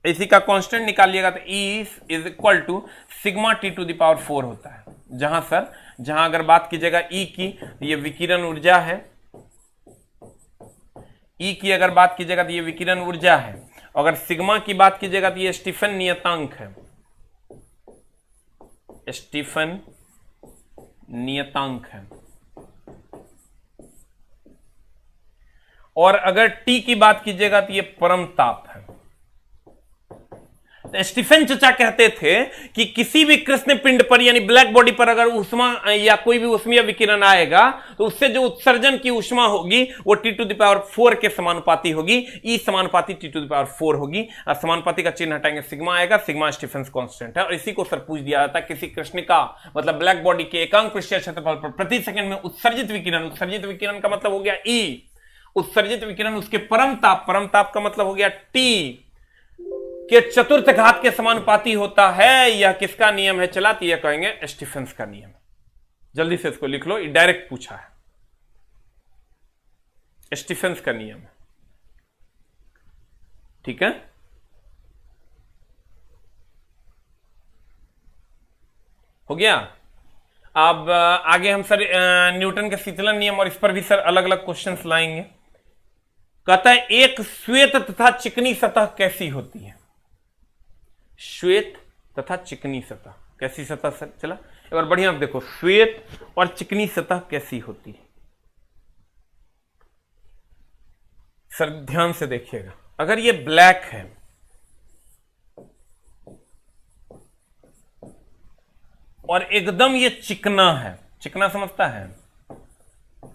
A: इसी का कांस्टेंट निकालिएगा तो E is equal to sigma T⁴ होता है। जहां अगर बात कीजिएगा E की, ये विकिरण ऊर्जा है, E की अगर बात कीजिएगा तो ये विकिरण ऊर्जा है, अगर सिग्मा की बात कीजिएगा तो ये स्टीफन नियतांक है, स्टीफन नियतांक है। और अगर T की बात कीजिएगा तो ये परम ताप है। स्टीफन चचा कहते थे कि किसी भी कृष्ण पिंड पर यानी ब्लैक बॉडी पर अगर ऊष्मा या कोई भी ऊष्मीय विकिरण आएगा तो उससे जो उत्सर्जन की ऊष्मा होगी वो T⁴ के समानुपाती होगी, E समानुपाती T⁴ होगी। और समानुपाती का चिन्ह हटाएंगे, सिग्मा आएगा, सिग्मा स्टीफन कांस्टेंट है। और इसी को सर पूछ दिया जाता है किसी कृष्णिका मतलब ब्लैक बॉडी के एकांक पृष्ठीय क्षेत्रफल पर प्रति सेकंड में उत्सर्जित विकिरण का मतलब हो गया E, उत्सर्जित विकिरण उसके परम ताप का मतलब हो गया T के चतुर्थ घात के समानुपाती होता है। यह किसका नियम है चला, तो यह कहेंगे स्टीफन का नियम। जल्दी से इसको लिख लो, ये डायरेक्ट पूछा है, स्टीफन का नियम है। ठीक है, हो गया। अब आगे हम सर न्यूटन के शीतलन नियम और इस पर भी सर अलग अलग क्वेश्चंस लाएंगे। कहता है एक श्वेत तथा चिकनी सतह कैसी होती है, श्वेत तथा चिकनी सतह, कैसी सतह सर चला एक बार बढ़िया देखो, श्वेत और चिकनी सतह कैसी होती है सर, ध्यान से देखिएगा। अगर ये ब्लैक है और एकदम ये चिकना है, चिकना समझता है,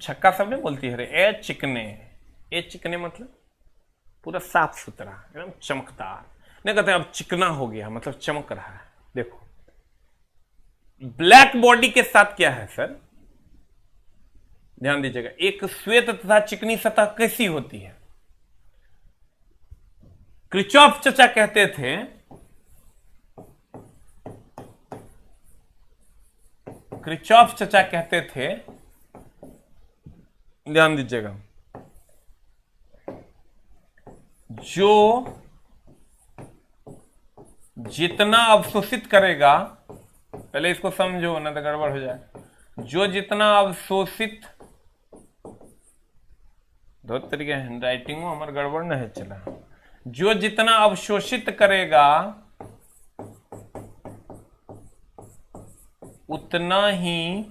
A: छक्का सब नहीं बोलती है रे, ए चिकने मतलब पूरा साफ सुथरा एकदम चमकदार, नहीं कहते अब चिकना हो गया मतलब चमक रहा है। देखो ब्लैक बॉडी के साथ क्या है सर, ध्यान दीजिएगा, एक श्वेत तथा चिकनी सतह कैसी होती है। क्रिचॉफ चचा कहते थे ध्यान दीजिएगा, जो जितना अवशोषित करेगा, पहले इसको समझो ना तो गड़बड़ हो जाए, जो जितना अवशोषित दो तरीके हैंड राइटिंग हमारे गड़बड़ न है चला। जो जितना अवशोषित करेगा उतना ही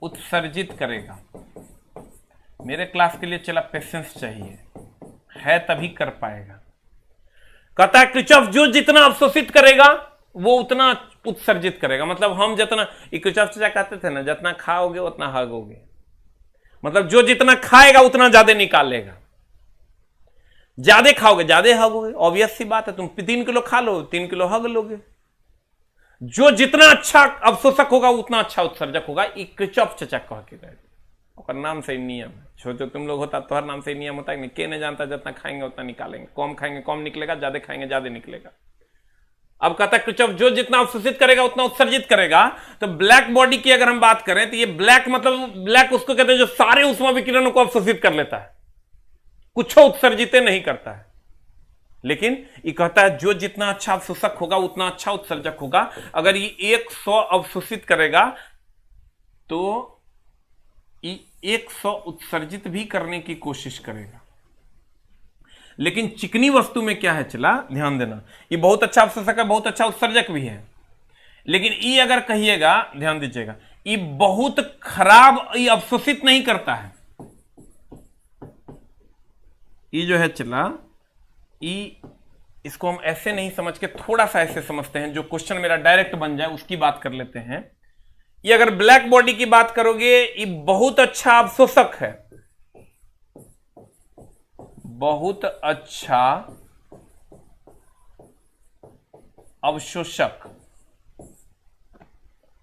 A: उत्सर्जित करेगा। मेरे क्लास के लिए चला पेशेंस चाहिए, है तभी कर पाएगा। कहता है किरचॉफ जो जितना अवशोषित करेगा वो उतना उत्सर्जित करेगा। मतलब हम जितना, किरचॉफ चाचा कहते थे ना, जितना खाओगे उतना हगोगे। मतलब जो जितना खाएगा उतना ज्यादा निकालेगा। ज्यादा खाओगे ज्यादा हगोगे, ऑब्वियस सी बात है। तुम 3 किलो खा लो 3 किलो हग लोगे। जो जितना अच्छा अवशोषक होगा उतना अच्छा उत्सर्जक होगा। किरचॉफ चाचा कह के गए, और नाम से नियम है। सोचो तुम लोग होता तो हर नाम से नियम होता है। के नहीं जानता, जितना खाएंगे उतना निकालेंगे। कम खाएंगे कम निकलेगा, ज्यादा खाएंगे ज्यादा निकलेगा। अब कहता है किरचॉफ जो जितना अवशोषित करेगा उतना उत्सर्जित करेगा। तो ब्लैक बॉडी की अगर हम बात करें तो ये ब्लैक, मतलब ब्लैक उसको कहते हैं जो सारे उष्मा विकिरणों को अवशोषित कर लेता है, कुछ उत्सर्जित नहीं करता है। लेकिन ये कहता है जो जितना अच्छा अवशोषक होगा उतना अच्छा उत्सर्जक होगा। अगर ये 100 अवशोषित करेगा तो ये 100 उत्सर्जित भी करने की कोशिश करेगा। लेकिन चिकनी वस्तु में क्या है चला, ध्यान देना, ये बहुत अच्छा अवशोषक है, बहुत अच्छा उत्सर्जक भी है। लेकिन ये अगर कहिएगा, ध्यान दीजिएगा, ये बहुत खराब, ये अवशोषित नहीं करता है। ये जो है चला, ये इसको हम ऐसे नहीं समझ के थोड़ा सा ऐसे समझते हैं, जो क्वेश्चन मेरा डायरेक्ट बन जाए उसकी बात कर लेते हैं। ये अगर ब्लैक बॉडी की बात करोगे, ये बहुत अच्छा अवशोषक है, बहुत अच्छा अवशोषक।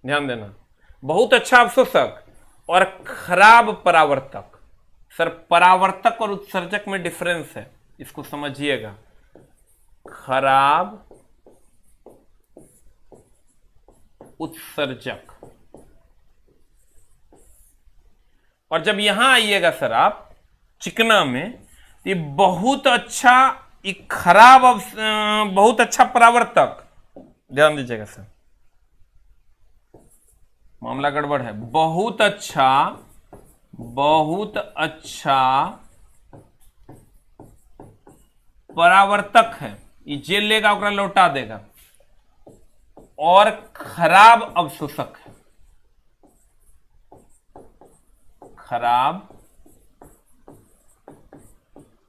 A: ध्यान देना, बहुत अच्छा अवशोषक और खराब परावर्तक। सर परावर्तक और उत्सर्जक में डिफरेंस है, इसको समझिएगा। खराब उत्सर्जक। और जब यहां आइएगा सर आप चिकना में, ये बहुत अच्छा, ये खराब बहुत अच्छा परावर्तक। ध्यान दीजिएगा सर, मामला गड़बड़ है। बहुत अच्छा परावर्तक है, ये जेल लेगा ओकरा लौटा देगा। और खराब अवशोषक है, खराब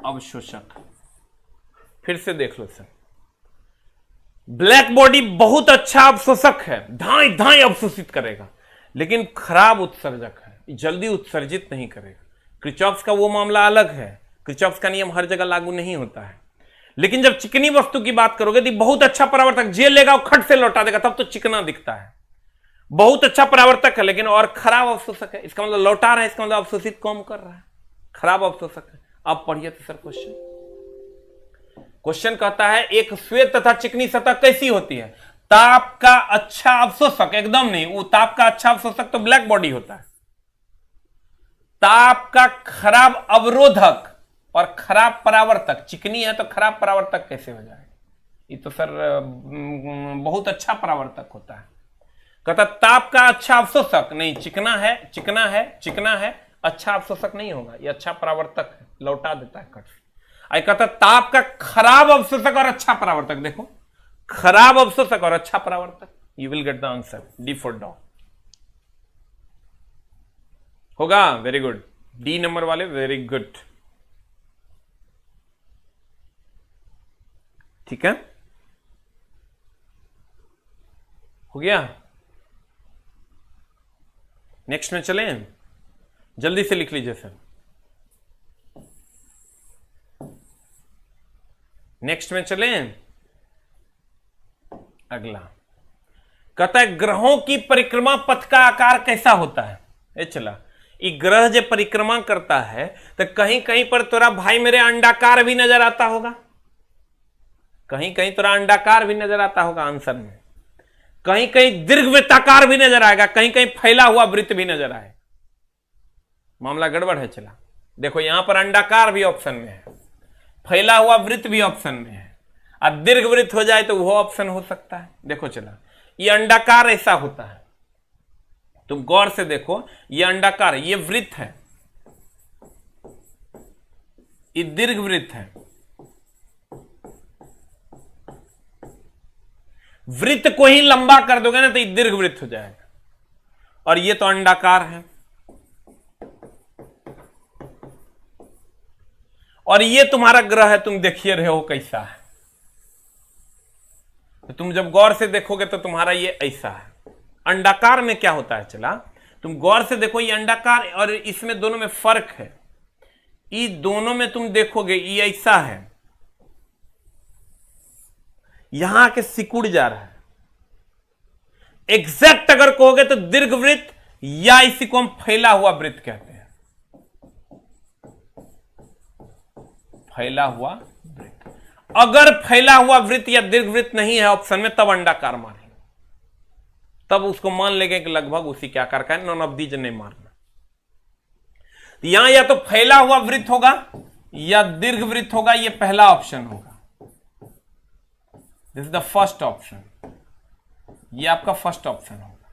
A: अवशोषक। फिर से देख लो सर, ब्लैक बॉडी बहुत अच्छा अवशोषक है, धाई धाई अवशोषित करेगा, लेकिन खराब उत्सर्जक है, जल्दी उत्सर्जित नहीं करेगा। किरचॉफ का वो मामला अलग है, किरचॉफ का नियम हर जगह लागू नहीं होता है। लेकिन जब चिकनी वस्तु की बात करोगे तो बहुत अच्छा परावर्तक, जेल लेगा और खट से लौटा देगा, तब तो चिकना दिखता है। बहुत अच्छा परावर्तक है लेकिन और खराब अवशोषक है, इसका मतलब लौटा रहा है, इसका मतलब अवशोषित कम कर रहा है, खराब अवशोषक है। अब पढ़िए तो सर क्वेश्चन कहता है एक श्वेत तथा चिकनी सतह कैसी होती है। ताप का अच्छा अवशोषक, एकदम नहीं, वो ताप का अच्छा अवशोषक तो ब्लैक बॉडी होता है। ताप का खराब अवरोधक और खराब परावर्तक, चिकनी है तो खराब परावर्तक कैसे हो जाएगा? ये तो सर बहुत अच्छा परावर्तक होता है। कहता ताप का अच्छा अवशोषक नहीं, चिकना है, अच्छा अवशोषक नहीं होगा, ये अच्छा परावर्तक है, लौटा देता है कट। कहता ताप का खराब अवशोषक और अच्छा परावर्तक, देखो खराब अवशोषक और अच्छा परावर्तक, you will get the answer, D for dog होगा। वेरी गुड, डी नंबर वाले वेरी गुड, ठीक है, हो गया। नेक्स्ट में चलें, जल्दी से लिख लीजिए सर। नेक्स्ट में चलें, अगला कहता है ग्रहों की परिक्रमा पथ का आकार कैसा होता है। ये चला, ये ग्रह जब परिक्रमा करता है तो कहीं कहीं पर तोरा भाई मेरे अंडाकार भी नजर आता होगा, कहीं कहीं तोरा अंडाकार भी नजर आता होगा आंसर में, कहीं कहीं दीर्घवृत्ताकार भी नजर आएगा, कहीं कहीं फैला हुआ वृत्त भी नजर आएगा। मामला गड़बड़ है चला, देखो यहां पर अंडाकार भी ऑप्शन में है, फैला हुआ वृत्त भी ऑप्शन में है, और दीर्घवृत्त हो जाए तो वो ऑप्शन हो सकता है। देखो चला, ये अंडाकार ऐसा होता है तुम गौर से देखो, ये अंडाकार है, ये वृत्त है, ये दीर्घ वृत्त है। वृत्त को ही लंबा कर दोगे ना तो ये दीर्घ वृत्त हो जाएगा। और ये तो अंडाकार है, और ये तुम्हारा ग्रह है, तुम देखिए रहे हो कैसा है। तो तुम जब गौर से देखोगे तो तुम्हारा ये ऐसा है। अंडाकार में क्या होता है, चला तुम गौर से देखो, ये अंडाकार और इसमें दोनों में फर्क है। ये दोनों में तुम देखोगे ये ऐसा है, यहां आके सिकुड़ जा रहा है। एग्जैक्ट अगर कहोगे तो दीर्घ वृत्त, या इसी को हम फैला हुआ वृत्त कहते हैं, फैला हुआ वृत्त। अगर फैला हुआ वृत्त या दीर्घ वृत्त नहीं है ऑप्शन में, तब अंडाकार मारेंगे, तब उसको मान लेंगे कि लगभग उसी के आकार का है, नॉन ऑफ दीज नहीं मारना। यहां या तो फैला हुआ वृत्त होगा या दीर्घ वृत्त होगा, यह पहला ऑप्शन होगा। This is the first option, ये आपका फर्स्ट ऑप्शन होगा।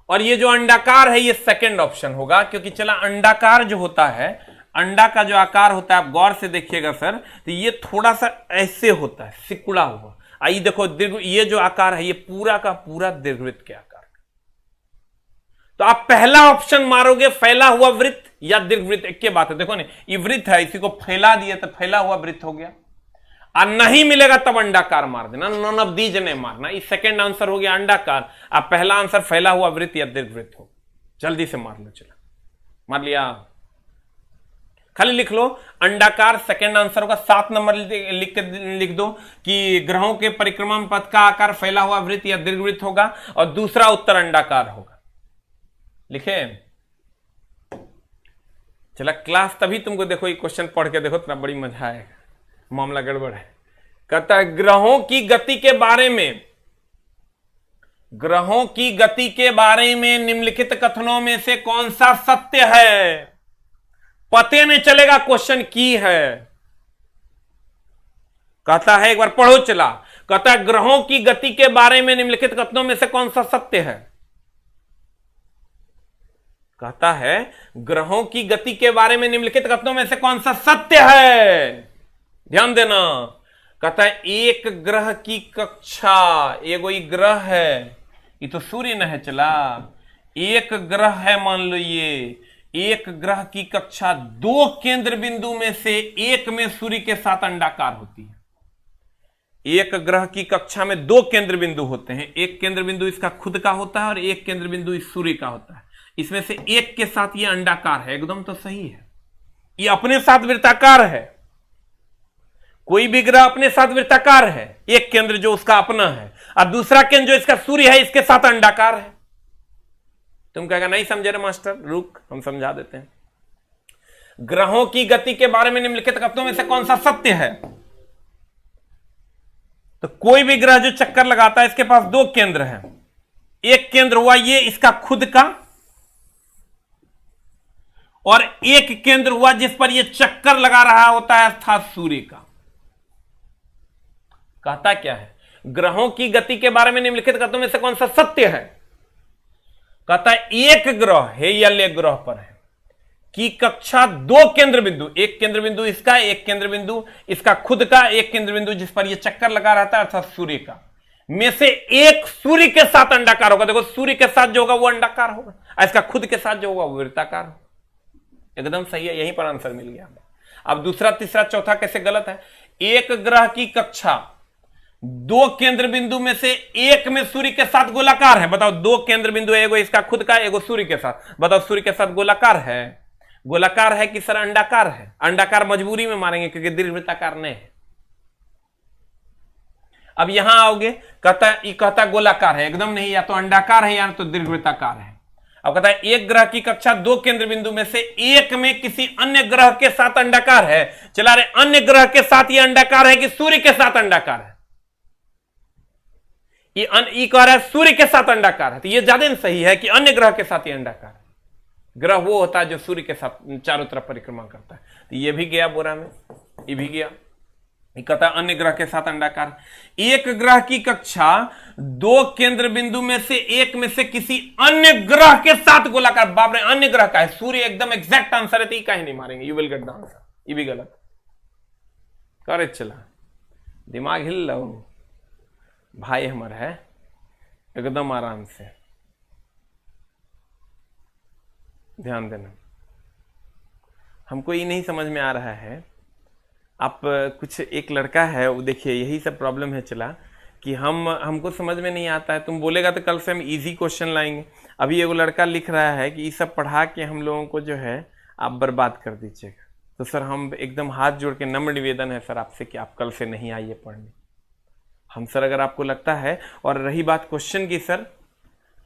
A: और ये जो अंडाकार है ये सेकंड ऑप्शन होगा, क्योंकि चला अंडाकार जो होता है, अंडा का जो आकार होता है, आप गौर से देखिएगा सर, तो ये थोड़ा सा ऐसे होता है, सिकुड़ा हुआ। आइए देखो दीर्घ, ये जो आकार है ये पूरा का पूरा दीर्घवृत्त के आकार का। तो आप पहला ऑप्शन मारोगे, फैला हुआ वृत्त या दीर्घवृत्त, एक के बात है। देखो ना, ये वृत्त है, इसी को फैला दिया तो फैला हुआ वृत्त हो गया। और नहीं मिलेगा तब अंडाकार मार देना, नॉन ऑफ दीज नहीं मारना। ये सेकंड आंसर हो गया अंडाकार, आप पहला आंसर फैला हुआ वृत्त या दीर्घवृत्त हो। जल्दी से मार लो, चला मार लिया, खाली लिख लो अंडाकार सेकंड आंसर होगा। 7 नंबर लिख दो कि ग्रहों के परिक्रमा पथ का आकार फैला हुआ वृत्त या दीर्घवृत्त होगा, और दूसरा उत्तर अंडाकार होगा। लिखे, चला क्लास तभी तुमको देखो, ये क्वेश्चन पढ़ के देखो, इतना बड़ी मजा आएगा। मामला गड़बड़ है। कहता है ग्रहों की गति के बारे में, ग्रहों की गति के बारे में निम्नलिखित कथनों में से कौन सा सत्य है? पते नहीं चलेगा क्वेश्चन की है। कहता है, एक बार पढ़ो चला, कहता है ग्रहों की गति के बारे में निम्नलिखित कथनों में से कौन सा सत्य है? कहता है ग्रहों की गति के बारे में निम्नलिखित कथनों में से कौन सा सत्य है? ध्यान देना। कहता है एक ग्रह की कक्षा, एगो ही ग्रह है, ये तो सूर्य न है, चला एक ग्रह है, मान लो ये एक ग्रह की कक्षा 2 केंद्र बिंदु में से एक में सूर्य के साथ अंडाकार होती है। एक ग्रह की कक्षा में 2 केंद्र बिंदु होते हैं, एक केंद्र बिंदु इसका खुद का होता है और एक केंद्र बिंदु इस सूर्य का होता है। इसमें से एक के साथ ये अंडाकार है, एकदम तो सही है। ये अपने साथ वृत्ताकार है, कोई भी ग्रह अपने साथ वृत्ताकार है, एक केंद्र जो उसका अपना है, और दूसरा केंद्र जो इसका सूर्य है, इसके साथ अंडाकार है। तुम कहेगा नहीं समझे रे मास्टर, रुक हम समझा देते हैं। ग्रहों की गति के बारे में निम्नलिखित कथनों में से कौन सा सत्य है? तो कोई भी ग्रह जो चक्कर लगाता है, इसके पास 2 केंद्र हैं। एक केंद्र हुआ ये इसका खुद का, और एक केंद्र हुआ जिस पर यह चक्कर लगा रहा होता है, अर्थात सूर्य का। कहता क्या है? ग्रहों की गति के बारे में निम्नलिखित कथनों में से कौन सा सत्य है? कहता है एक ग्रह है या ले ग्रह पर है की कक्षा 2 केंद्र बिंदु, एक केंद्र बिंदु इसका, एक केंद्र बिंदु इसका खुद का, एक केंद्र बिंदु जिस पर यह चक्कर लगा रहता है, अर्थात सूर्य का, में से एक सूर्य के साथ अंडाकार होगा। देखो सूर्य के साथ जो होगा वो अंडाकार होगा, और इसका खुद के साथ जो होगा वो वृत्ताकार होगा। एकदम सही है, यहीं पर आंसर मिल गया। अब दूसरा, तीसरा, चौथा कैसे गलत है? एक ग्रह की कक्षा 2 केंद्र बिंदु में से एक में सूर्य के साथ गोलाकार है। बताओ 2 केंद्र बिंदु है, एगो इसका खुद का, एगो सूर्य के साथ। बताओ सूर्य के साथ गोलाकार है, गोलाकार है कि सर अंडाकार है? अंडाकार मजबूरी में मारेंगे क्योंकि दीर्घवृत्ताकार नहीं है। अब यहां आओगे, कहता गोलाकार है, एकदम नहीं, या तो अंडाकार है या तो दीर्घवृत्ताकार है। अब कहता है एक ग्रह की कक्षा 2 केंद्र बिंदु में से एक में किसी अन्य ग्रह के साथ अंडाकार है। चला रहे अन्य ग्रह के साथ यह अंडाकार है कि सूर्य के साथ अंडाकार है? ये कह रहा है सूर्य के साथ अंडाकार है, तो यह ज्यादा सही है कि अन्य ग्रह के साथ ये अंडाकार है। ग्रह वो होता है जो सूर्य के साथ चारों तरफ परिक्रमा करता है। तो ये भी गया बोरा में, ये भी गया, ये कहता है अन्य ग्रह के साथ अंडाकार। एक ग्रह की कक्षा दो केंद्र बिंदु में से एक में से किसी अन्य ग्रह के साथ गोलाकार। बाप रे, अन्य ग्रह का है, सूर्य एकदम एग्जैक्ट आंसर है, तो कहीं नहीं मारेंगे, you will get the answer. ये भी गलत करे, चला दिमाग हिल लो भाई, हमारा है एकदम आराम से ध्यान देना। हमको ये नहीं समझ में आ रहा है, आप कुछ एक लड़का है वो देखिए, यही सब प्रॉब्लम है चला कि हमको समझ में नहीं आता है। तुम बोलेगा तो कल से हम इजी क्वेश्चन लाएंगे। अभी एगो लड़का लिख रहा है कि ये सब पढ़ा के हम लोगों को जो है आप बर्बाद कर दीजिएगा। तो सर हम एकदम हाथ जोड़ के नम्र निवेदन है सर आपसे कि आप कल से नहीं आइए पढ़ने। हम सर अगर आपको लगता है, और रही बात क्वेश्चन की, सर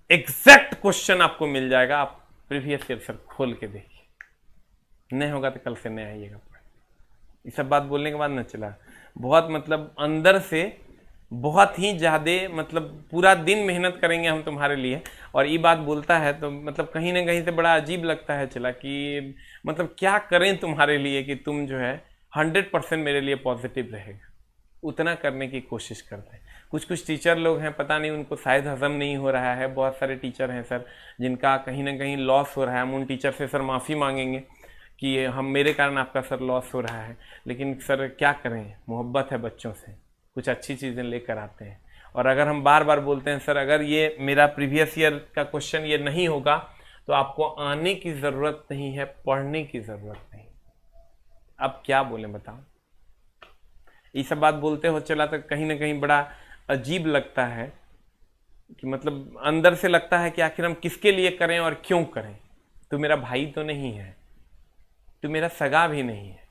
A: एग्जैक्ट क्वेश्चन आपको मिल जाएगा, आप प्रीवियस ईयर सर खोल के देखिए, नहीं होगा तो कल से नहीं आइएगा। ये सब बात बोलने के बाद न चला बहुत मतलब अंदर से बहुत ही ज्यादा मतलब पूरा दिन मेहनत करेंगे हम तुम्हारे लिए, और ये बात बोलता है तो मतलब कहीं ना कहीं से बड़ा अजीब लगता है चला कि मतलब क्या करें तुम्हारे लिए कि तुम जो है 100% मेरे लिए पॉजिटिव रहेगा, उतना करने की कोशिश करते हैं। कुछ कुछ टीचर लोग हैं, पता नहीं उनको शायद हजम नहीं हो रहा है। बहुत सारे टीचर हैं सर जिनका कहीं ना कहीं लॉस हो रहा है। हम उन टीचर से सर माफ़ी मांगेंगे कि हम मेरे कारण आपका सर लॉस हो रहा है, लेकिन सर क्या करें, मोहब्बत है बच्चों से, कुछ अच्छी चीज़ें लेकर आते हैं। और अगर हम बार बार बोलते हैं सर अगर ये मेरा प्रीवियस ईयर का क्वेश्चन ये नहीं होगा तो आपको आने की ज़रूरत नहीं है, पढ़ने की ज़रूरत नहीं। अब क्या बोलें बताओ, ये सब बात बोलते हो चला तो कहीं ना कहीं बड़ा अजीब लगता है कि मतलब अंदर से लगता है कि आखिर हम किसके लिए करें और क्यों करें। तो मेरा भाई तो नहीं है, तो मेरा सगा भी नहीं है,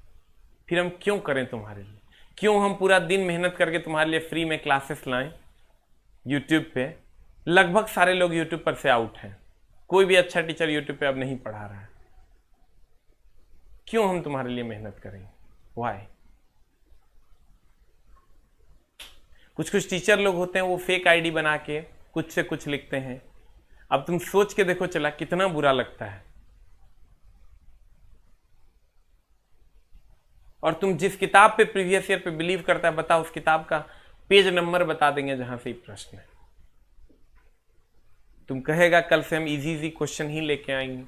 A: फिर हम क्यों करें तुम्हारे लिए? क्यों हम पूरा दिन मेहनत करके तुम्हारे लिए फ्री में क्लासेस लाएं यूट्यूब पे? लगभग सारे लोग यूट्यूब पर से आउट हैं, कोई भी अच्छा टीचर यूट्यूब पे अब नहीं पढ़ा रहा है। क्यों हम तुम्हारे लिए मेहनत करें? वाई? कुछ कुछ टीचर लोग होते हैं वो फेक आईडी बना के कुछ से कुछ लिखते हैं। अब तुम सोच के देखो चला कितना बुरा लगता है। और तुम जिस किताब पे प्रीवियस ईयर पे बिलीव करता है, बताओ उस किताब का पेज नंबर बता देंगे जहां से प्रश्न है। तुम कहेगा कल से हम इजी इजी क्वेश्चन ही लेके आएंगे,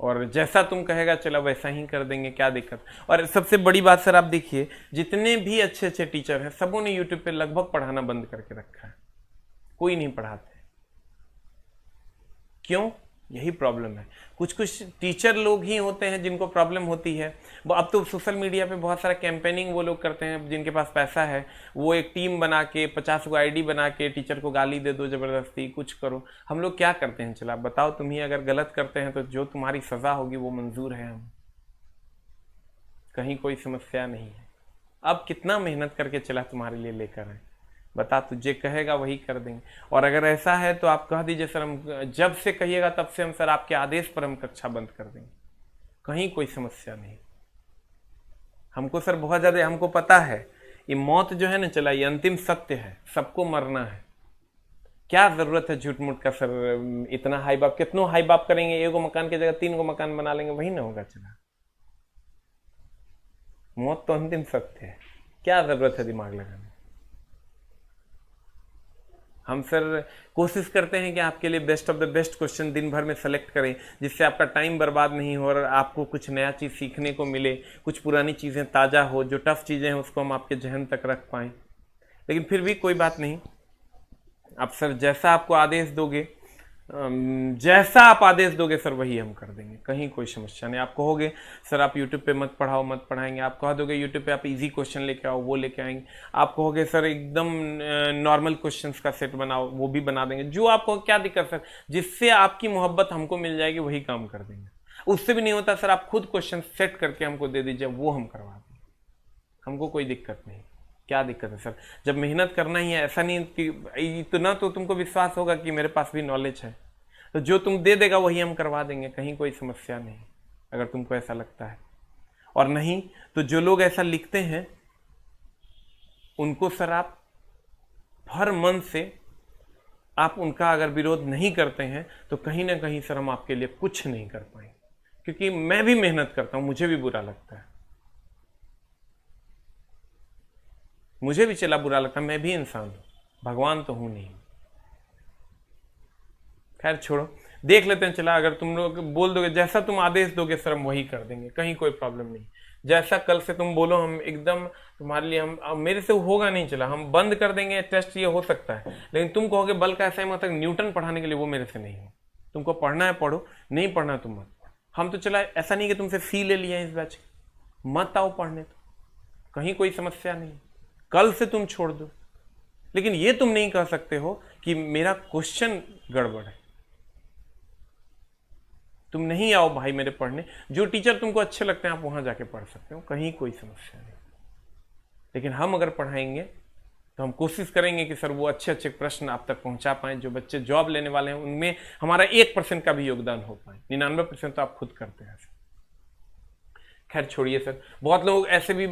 A: और जैसा तुम कहेगा चला वैसा ही कर देंगे, क्या दिक्कत। और सबसे बड़ी बात सर आप देखिए, जितने भी अच्छे अच्छे टीचर हैं सबों ने यूट्यूब पे लगभग पढ़ाना बंद करके रखा है, कोई नहीं पढ़ाते। क्यों? यही प्रॉब्लम है। कुछ कुछ टीचर लोग ही होते हैं जिनको प्रॉब्लम होती है। वो अब तो सोशल मीडिया पे बहुत सारा कैंपेनिंग वो लोग करते हैं, जिनके पास पैसा है वो एक टीम बना के 50 को आईडी बना के टीचर को गाली दे दो, जबरदस्ती कुछ करो। हम लोग क्या करते हैं चला बताओ, तुम ही अगर गलत करते हैं तो जो तुम्हारी सजा होगी वो मंजूर है, हम कहीं कोई समस्या नहीं है। अब कितना मेहनत करके चला तुम्हारे लिए लेकर आए, बता, तुझे कहेगा वही कर देंगे। और अगर ऐसा है तो आप कह दीजिए सर हम जब से कहिएगा तब से हम सर आपके आदेश पर हम कक्षा बंद कर देंगे, कहीं कोई समस्या नहीं। हमको सर बहुत ज्यादा हमको पता है ये मौत जो है ना चला ये अंतिम सत्य है, सबको मरना है। क्या जरूरत है झूठ मूठ का सर, इतना हाई बाप, कितनों हाई बाप करेंगे, एगो मकान की जगह 3 गो मकान बना लेंगे, वही ना होगा चला। मौत तो अंतिम सत्य है, क्या जरूरत है दिमाग लगाने। हम सर कोशिश करते हैं कि आपके लिए best of the best question दिन भर में सेलेक्ट करें, जिससे आपका टाइम बर्बाद नहीं हो और आपको कुछ नया चीज़ सीखने को मिले, कुछ पुरानी चीज़ें ताज़ा हो, जो टफ चीज़ें हैं उसको हम आपके जहन तक रख पाएँ। लेकिन फिर भी कोई बात नहीं, आप सर जैसा आपको आदेश दोगे, जैसा आप आदेश दोगे सर वही हम कर देंगे, कहीं कोई समस्या नहीं। आप कहोगे सर आप यूट्यूब पे मत पढ़ाओ, मत पढ़ाएंगे। आप कह दोगे यूट्यूब पे आप इजी क्वेश्चन लेके आओ, वो लेके आएंगे। आप कहोगे सर एकदम नॉर्मल क्वेश्चंस का सेट बनाओ, वो भी बना देंगे। जो आपको क्या दिक्कत सर, जिससे आपकी मोहब्बत हमको मिल जाएगी वही काम कर देंगे। उससे भी नहीं होता सर आप खुद क्वेश्चन सेट करके हमको दे दीजिए, वो हम करवा देंगे, हमको कोई दिक्कत नहीं। क्या दिक्कत है सर, जब मेहनत करना ही है, ऐसा नहीं कि इतना तो तुमको विश्वास होगा कि मेरे पास भी नॉलेज है, तो जो तुम दे देगा वही हम करवा देंगे, कहीं कोई समस्या नहीं, अगर तुमको ऐसा लगता है। और नहीं तो जो लोग ऐसा लिखते हैं उनको सर आप हर मन से आप उनका अगर विरोध नहीं करते हैं तो कहीं ना कहीं सर हम आपके लिए कुछ नहीं कर पाएंगे, क्योंकि मैं भी मेहनत करता हूं, मुझे भी बुरा लगता है। मुझे भी चला बुरा लगता, मैं भी इंसान हूं, भगवान तो हूं नहीं। खैर छोड़ो, देख लेते हैं। चला, अगर तुम लोग बोल दोगे, जैसा तुम आदेश दोगे सर हम वही कर देंगे, कहीं कोई प्रॉब्लम नहीं। जैसा कल से तुम बोलो हम एकदम तुम्हारे लिए, हम मेरे से होगा नहीं, चला हम बंद कर देंगे टेस्ट, ये हो सकता है। लेकिन तुम कहोगे बल का ऐसा ही मतलब न्यूटन पढ़ाने के लिए, वो मेरे से नहीं हो। तुमको पढ़ना है पढ़ो, नहीं पढ़ना तुम मत। हम तो चला ऐसा नहीं कि तुमसे फी ले लिया इस बैच, मत आओ पढ़ने, तो कहीं कोई समस्या नहीं, कल से तुम छोड़ दो। लेकिन ये तुम नहीं कह सकते हो कि मेरा क्वेश्चन गड़बड़ है, तुम नहीं आओ भाई मेरे पढ़ने। जो टीचर तुमको अच्छे लगते हैं आप वहां जाके पढ़ सकते हो, कहीं कोई समस्या नहीं। लेकिन हम अगर पढ़ाएंगे तो हम कोशिश करेंगे कि सर वो अच्छे अच्छे प्रश्न आप तक पहुंचा पाएं, जो बच्चे जॉब लेने वाले हैं उनमें हमारा 1% का भी योगदान हो पाए। 99% तो आप खुद करते हैं। खैर छोड़िए सर, बहुत लोग ऐसे भी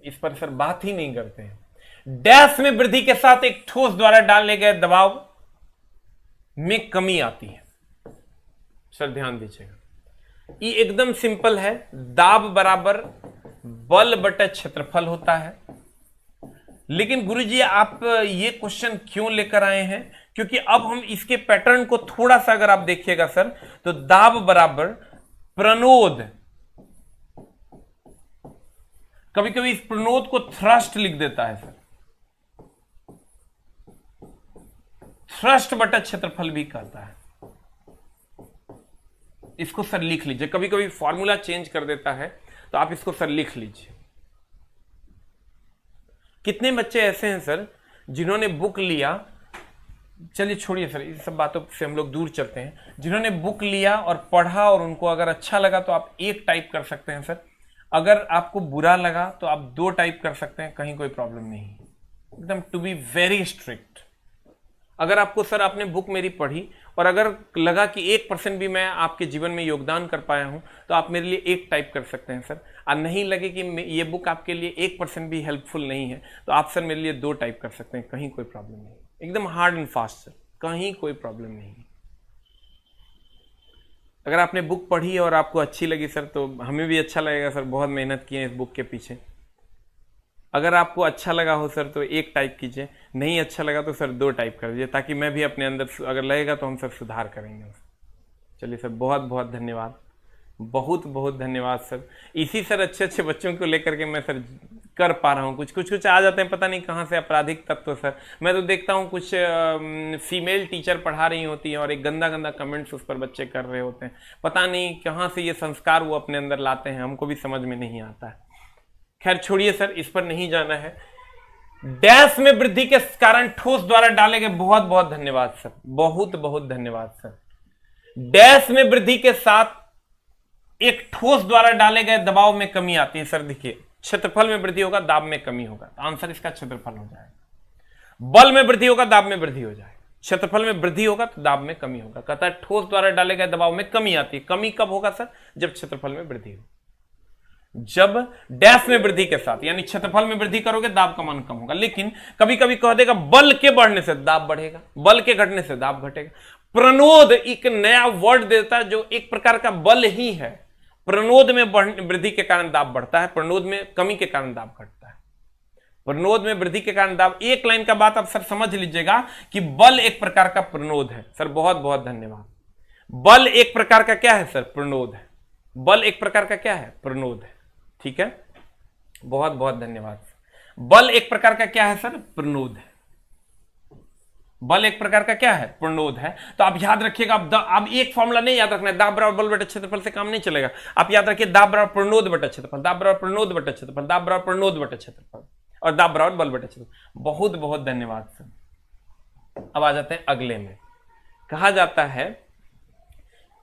A: इस पर सर बात ही नहीं करते हैं। डैश में वृद्धि के साथ एक ठोस द्वारा डालने गए दबाव में कमी आती है। सर ध्यान दीजिएगा, ये एकदम सिंपल है। दाब बराबर बल बटा क्षेत्रफल होता है। लेकिन गुरुजी आप ये क्वेश्चन क्यों लेकर आए हैं? क्योंकि अब हम इसके पैटर्न को थोड़ा सा अगर आप देखिएगा सर, तो दाब बराबर प्रणोद, कभी कभी इस प्रणोद को थ्रस्ट लिख देता है सर, थ्रस्ट बटा क्षेत्रफल भी कहता है। इसको सर लिख लीजिए, कभी कभी फॉर्मूला चेंज कर देता है, तो आप इसको सर लिख लीजिए। कितने बच्चे ऐसे हैं सर जिन्होंने बुक लिया, चलिए छोड़िए सर इस सब बातों से हम लोग दूर चलते हैं, जिन्होंने बुक लिया और पढ़ा और उनको अगर अच्छा लगा तो आप 1 टाइप कर सकते हैं सर, अगर आपको बुरा लगा तो आप 2 टाइप कर सकते हैं, कहीं कोई प्रॉब्लम नहीं, एकदम टू बी वेरी स्ट्रिक्ट। अगर आपको सर आपने बुक मेरी पढ़ी और अगर लगा कि 1% भी मैं आपके जीवन में योगदान कर पाया हूं तो आप मेरे लिए 1 टाइप कर सकते हैं सर। और नहीं लगे कि ये बुक आपके लिए 1% भी हेल्पफुल नहीं है तो आप सर मेरे लिए 2 टाइप कर सकते हैं, कहीं कोई प्रॉब्लम नहीं, एकदम हार्ड एंड फास्ट सर, कहीं कोई प्रॉब्लम नहीं। अगर आपने बुक पढ़ी और आपको अच्छी लगी सर तो हमें भी अच्छा लगेगा सर, बहुत मेहनत की है इस बुक के पीछे। अगर आपको अच्छा लगा हो सर तो 1 टाइप कीजिए, नहीं अच्छा लगा तो सर 2 टाइप कर दीजिए, ताकि मैं भी अपने अंदर अगर लगेगा तो हम सर सुधार करेंगे। चलिए सर बहुत बहुत धन्यवाद, बहुत बहुत धन्यवाद सर। इसी सर अच्छे अच्छे बच्चों को लेकर के मैं सर कर पा रहा हूँ। कुछ आ जाते हैं पता नहीं कहाँ से आपराधिक तत्व सर। मैं तो देखता हूँ कुछ फीमेल टीचर पढ़ा रही होती हैं और एक गंदा गंदा कमेंट्स उस पर बच्चे कर रहे होते हैं, पता नहीं कहाँ से ये संस्कार वो अपने अंदर लाते हैं, हमको भी समझ में नहीं आता है। खैर छोड़िए सर, इस पर नहीं जाना है। डैश में वृद्धि के कारण ठोस द्वारा डाले गए, बहुत बहुत धन्यवाद सर, बहुत बहुत धन्यवाद सर। डैश में वृद्धि के साथ एक ठोस द्वारा डाले गए दबाव में कमी आती है सर। देखिए क्षेत्रफल में वृद्धि होगा, दाब में कमी होगा, तो आंसर इसका क्षेत्रफल हो जाएगा। बल में वृद्धि होगा, दाब में वृद्धि हो जाएगा। क्षेत्रफल में वृद्धि होगा तो दाब में कमी होगा। कहता है ठोस द्वारा डाले गए दबाव में कमी आती है। कमी कब होगा सर? जब क्षेत्रफल में वृद्धि हो। जब डैश में वृद्धि के साथ, यानी क्षेत्रफल में वृद्धि करोगे दाब का मान कम होगा। लेकिन कभी कभी कह देगा बल के बढ़ने से दाब बढ़ेगा, बल के घटने से दाब घटेगा। प्रणोद एक नया वर्ड देता है जो एक प्रकार का बल ही है। प्रणोद में वृद्धि के कारण दाब बढ़ता है, प्रणोद में कमी के कारण दाब घटता है। प्रणोद में वृद्धि के कारण दाब, एक लाइन का बात आप सर समझ लीजिएगा कि बल एक प्रकार का प्रणोद है सर। बहुत बहुत धन्यवाद। बल एक प्रकार का क्या है सर? प्रणोद है। बल एक प्रकार का क्या है? प्रणोद है। ठीक है, बहुत बहुत धन्यवाद। बल एक प्रकार का क्या है सर? प्रणोद है। बल एक प्रकार का क्या है? प्रणोद है। तो आप याद रखिएगा, अब एक फॉर्मूला नहीं याद रखना है, दाब बराबर बल बटा क्षेत्रफल से काम नहीं चलेगा। आप याद रखिए दाब बराबर प्रणोद बटा क्षेत्रफल, दाब बराबर प्रणोद बटा क्षेत्रफल, दाब बराबर प्रणोद बटा क्षेत्रफल और दाब बराबर बल बटा क्षेत्रफल। बहुत बहुत धन्यवाद सर। अब आ जाते हैं अगले में। कहा जाता है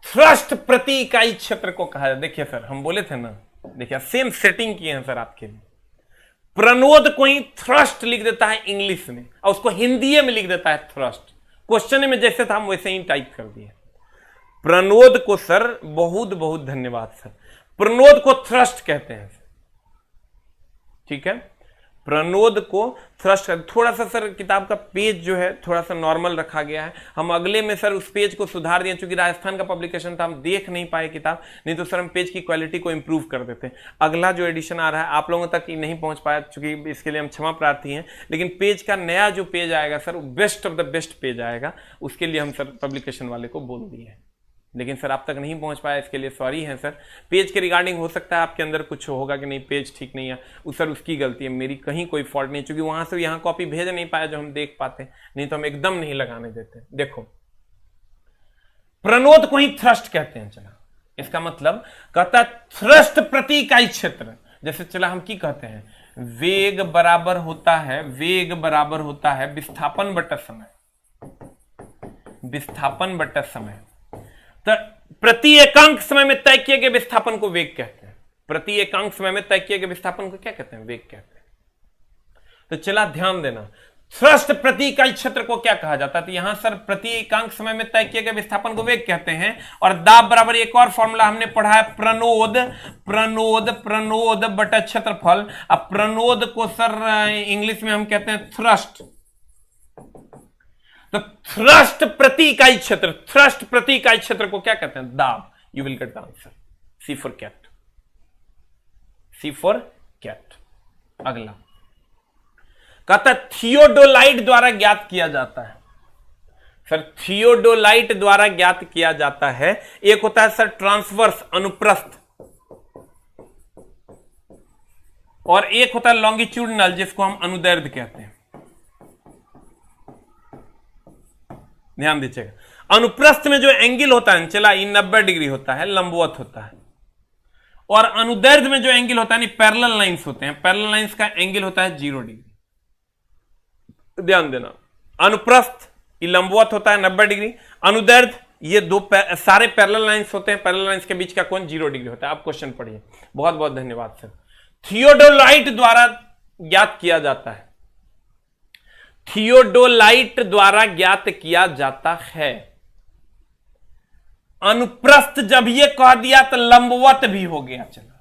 A: थ्रस्ट प्रति इकाई क्षेत्र को कहा जाता है। देखिए सर हम बोले थे ना, देखिए सेम सेटिंग किए हैं सर आपके लिए। प्रणोद को ही थ्रस्ट लिख देता है इंग्लिश में और उसको हिंदी में लिख देता है थ्रस्ट। क्वेश्चन में जैसे था हम वैसे ही टाइप कर दिए। प्रणोद को सर बहुत बहुत धन्यवाद सर, प्रणोद को थ्रस्ट कहते हैं। ठीक है, प्रणोद को थ्रस्ट कर। थोड़ा सा सर किताब का पेज जो है थोड़ा सा नॉर्मल रखा गया है, हम अगले में सर उस पेज को सुधार दिए, चूंकि राजस्थान का पब्लिकेशन था हम देख नहीं पाए किताब, नहीं तो सर हम पेज की क्वालिटी को इंप्रूव कर देते। अगला जो एडिशन आ रहा है आप लोगों तक नहीं पहुंच पाया, चूंकि इसके लिए हम क्षमा प्रार्थी हैं, लेकिन पेज का नया जो पेज आएगा सर वो best of the best page आएगा, उसके लिए हम सर पब्लिकेशन वाले को बोल दिए हैं, लेकिन सर आप तक नहीं पहुंच पाया, इसके लिए सॉरी है सर। पेज के रिगार्डिंग हो सकता है आपके अंदर कुछ होगा कि नहीं पेज ठीक नहीं है, सर उसकी गलती है, मेरी कहीं कोई फॉल्ट नहीं, क्योंकि वहां से यहाँ कॉपी भेज नहीं पाया जो हम देख पाते, नहीं तो हम एकदम नहीं लगाने देते। देखो प्रणोद को ही थ्रस्ट कहते हैं। चला इसका मतलब कहता थ्रस्ट प्रति इकाई क्षेत्र, जैसे चला हम की कहते हैं वेग बराबर होता है, वेग बराबर होता है विस्थापन बटा समय, विस्थापन बटा समय। तो प्रति एकांक समय में तय किए गए विस्थापन को वेग कहते हैं, प्रति एकांक समय में तय किए गए विस्थापन को क्या कहते हैं, वेग कहते हैं। तो चला ध्यान देना, थ्रस्ट प्रति इकाई क्षेत्र को क्या कहा जाता है, तो यहां सर प्रति एकांक समय में तय किए गए विस्थापन को वेग कहते हैं। और दाब बराबर एक और फॉर्मूला हमने पढ़ा है प्रणोद, प्रणोद प्रणोद बटा क्षेत्रफल। अब प्रणोद को सर इंग्लिश में हम कहते हैं थ्रस्ट, तो थ्रस्ट प्रति इकाई क्षेत्र, थ्रस्ट प्रति इकाई क्षेत्र को क्या कहते हैं, दाब। You will get the answer, C for cat, C for cat. अगला कहता थियोडोलाइट द्वारा ज्ञात किया जाता है। सर थियोडोलाइट द्वारा ज्ञात किया जाता है, एक होता है सर ट्रांसवर्स अनुप्रस्थ, और एक होता है लॉन्गिट्यूडनल जिसको हम अनुदैर्ध्य कहते हैं। ध्यान दीजिएगा, अनुप्रस्थ में जो एंगल होता है चला ये 90 डिग्री होता है, लंबवत होता है, और अनुदैर्ध्य में जो एंगल होता है पैरेलल लाइंस होते हैं, पैरेलल लाइंस का एंगल होता है 0 डिग्री। ध्यान देना, अनुप्रस्थ ये लंबवत होता है 90 डिग्री, अनुदैर्ध्य ये दो सारे पैरेलल लाइंस होते हैं, पैरेलल लाइंस के बीच का कोण 0 डिग्री होता है। आप क्वेश्चन पढ़िए। बहुत बहुत धन्यवाद सर। थियोडोलाइट द्वारा ज्ञात किया जाता है, थियोडोलाइट द्वारा ज्ञात किया जाता है। अनुप्रस्थ जब ये कह दिया तो लंबवत भी हो गया। चलो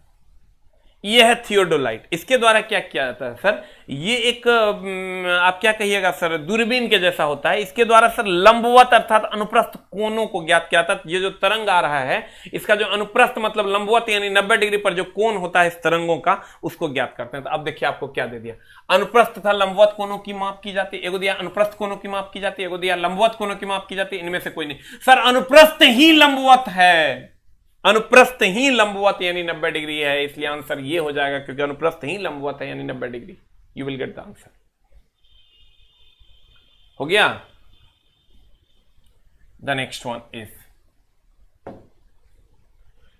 A: ये है थियोडोलाइट, इसके द्वारा क्या किया जाता है सर, ये एक आप क्या कहिएगा सर दूरबीन के जैसा होता है, इसके द्वारा सर लंबवत अर्थात अनुप्रस्थ कोणों को ज्ञात किया जाता है। ये जो तरंग आ रहा है इसका जो अनुप्रस्थ मतलब लंबवत यानी 90 डिग्री पर जो कोण होता है इस तरंगों का, उसको ज्ञात करते हैं। तो अब देखिए आपको क्या दे दिया, अनुप्रस्थ तथा लंबवत कोणों की माप की जाती है, एगो दिया अनुप्रस्थ कोणों की माप की जाती है, एगो दिया लंबवत कोणों की माप की जाती है, इनमें से कोई नहीं। सर अनुप्रस्थ ही लंबवत है, अनुप्रस्थ ही लंबवत यानी 90 डिग्री है, इसलिए आंसर ये हो जाएगा क्योंकि अनुप्रस्थ ही लंबवत है यानी 90 degree. You will get the answer. हो गया। द नेक्स्ट वन इज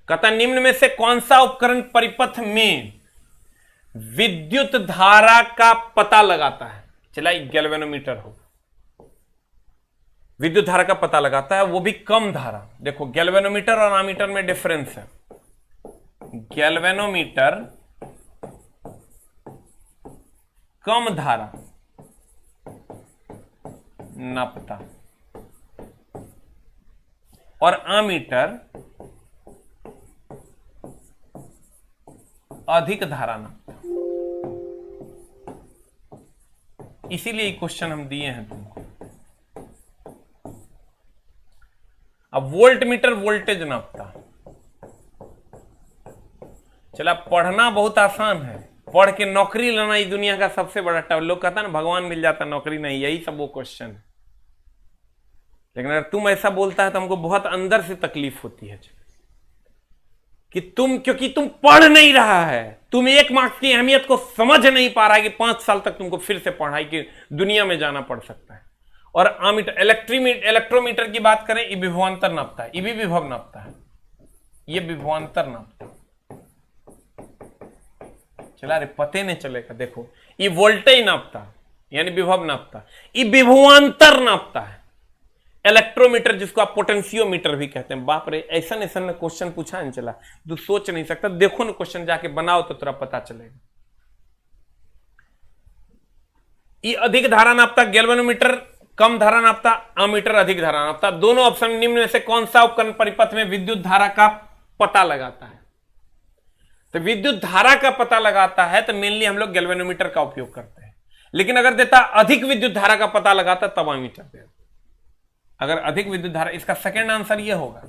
A: कहता निम्न में से कौन सा उपकरण परिपथ में विद्युत धारा का पता लगाता है। चला गैल्वेनोमीटर हो, विद्युत धारा का पता लगाता है, वो भी कम धारा। देखो गैल्वेनोमीटर और आमीटर में डिफरेंस है। गैल्वेनोमीटर कम धारा नापता और आमीटर अधिक धारा नापता। इसीलिए क्वेश्चन हम दिए हैं तुमको। अब वोल्ट मीटर वोल्टेज नापता। चला पढ़ना बहुत आसान है, पढ़ के नौकरी लेना इस दुनिया का सबसे बड़ा टफ। लोग कहता ना भगवान मिल जाता नौकरी नहीं, यही सब वो क्वेश्चन है। लेकिन अगर तुम ऐसा बोलता है तो हमको बहुत अंदर से तकलीफ होती है कि क्योंकि तुम पढ़ नहीं रहा है, तुम 1 मार्क्स की अहमियत को समझ नहीं पा रहा है कि 5 साल तक तुमको फिर से पढ़ाई की दुनिया में जाना पड़ सकता है। और आमीटर इलेक्ट्रोमीटर की बात करें, ये विभवांतर नापता है, ये भी विभव नापता है, ये विभवांतर नापता है। चला रे पते नहीं चलेगा। देखो ये वोल्टेज नापता यानी विभव नापता, ये विभवांतर नापता है। इलेक्ट्रोमीटर जिसको आप पोटेंशियोमीटर भी कहते हैं। बाप रे ऐसा ऐसा क्वेश्चन पूछा नहीं चला, तू सोच नहीं सकता। देखो ना क्वेश्चन जाके बनाओ तो तेरा पता चलेगा। ये अधिक धारा नापता, गैल्वेनोमीटर कम धारा नापता, अमीटर अधिक धारा नापता। दोनों ऑप्शन निम्न में से कौन सा उपकरण परिपथ में विद्युत धारा का पता लगाता है। तो विद्युत धारा का पता लगाता है तो मेनली हम लोग गैल्वेनोमीटर का उपयोग करते हैं, लेकिन अगर देता अधिक विद्युत धारा का पता लगाता तब एमीटर देता। अगर अधिक विद्युत धारा, इसका सेकंड आंसर ये होगा,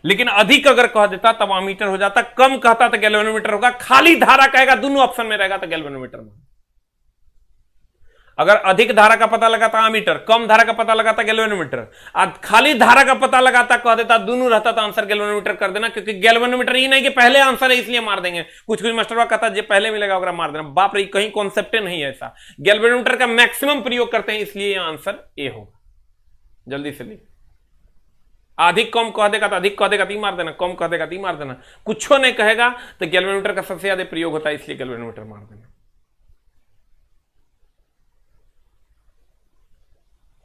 A: लेकिन अधिक अगर कह देता तब एमीटर हो जाता, कम कहता तो गैल्वेनोमीटर होगा, खाली धारा कहेगा दोनों ऑप्शन में रहेगा तो गैल्वेनोमीटर में। अगर अधिक धारा का पता लगाता एमीटर, कम धारा का पता लगाता गैल्वेनोमीटर, खाली धारा का पता लगाता कह देता दोनों रहता तो आंसर गैल्वेनोमीटर कर देना, क्योंकि गैल्वेनोमीटर ये नहीं कि पहले आंसर है इसलिए मार देंगे। कुछ कुछ मास्टरवा कहता जो पहले मिलेगा वगैरह मार देना, बाप रे कहीं कॉन्सेप्ट नहीं है ऐसा। गैल्वेनोमीटर का मैक्सिमम प्रयोग करते हैं इसलिए आंसर ए होगा। जल्दी से लिख, अधिक कम कह देगा तो अधिक कह देगा तो मार देना, कम कह देगा तो मार देना, कुछ नहीं कहेगा तो गैल्वेनोमीटर का सबसे ज्यादा प्रयोग होता है इसलिए गैल्वेनोमीटर मार देना।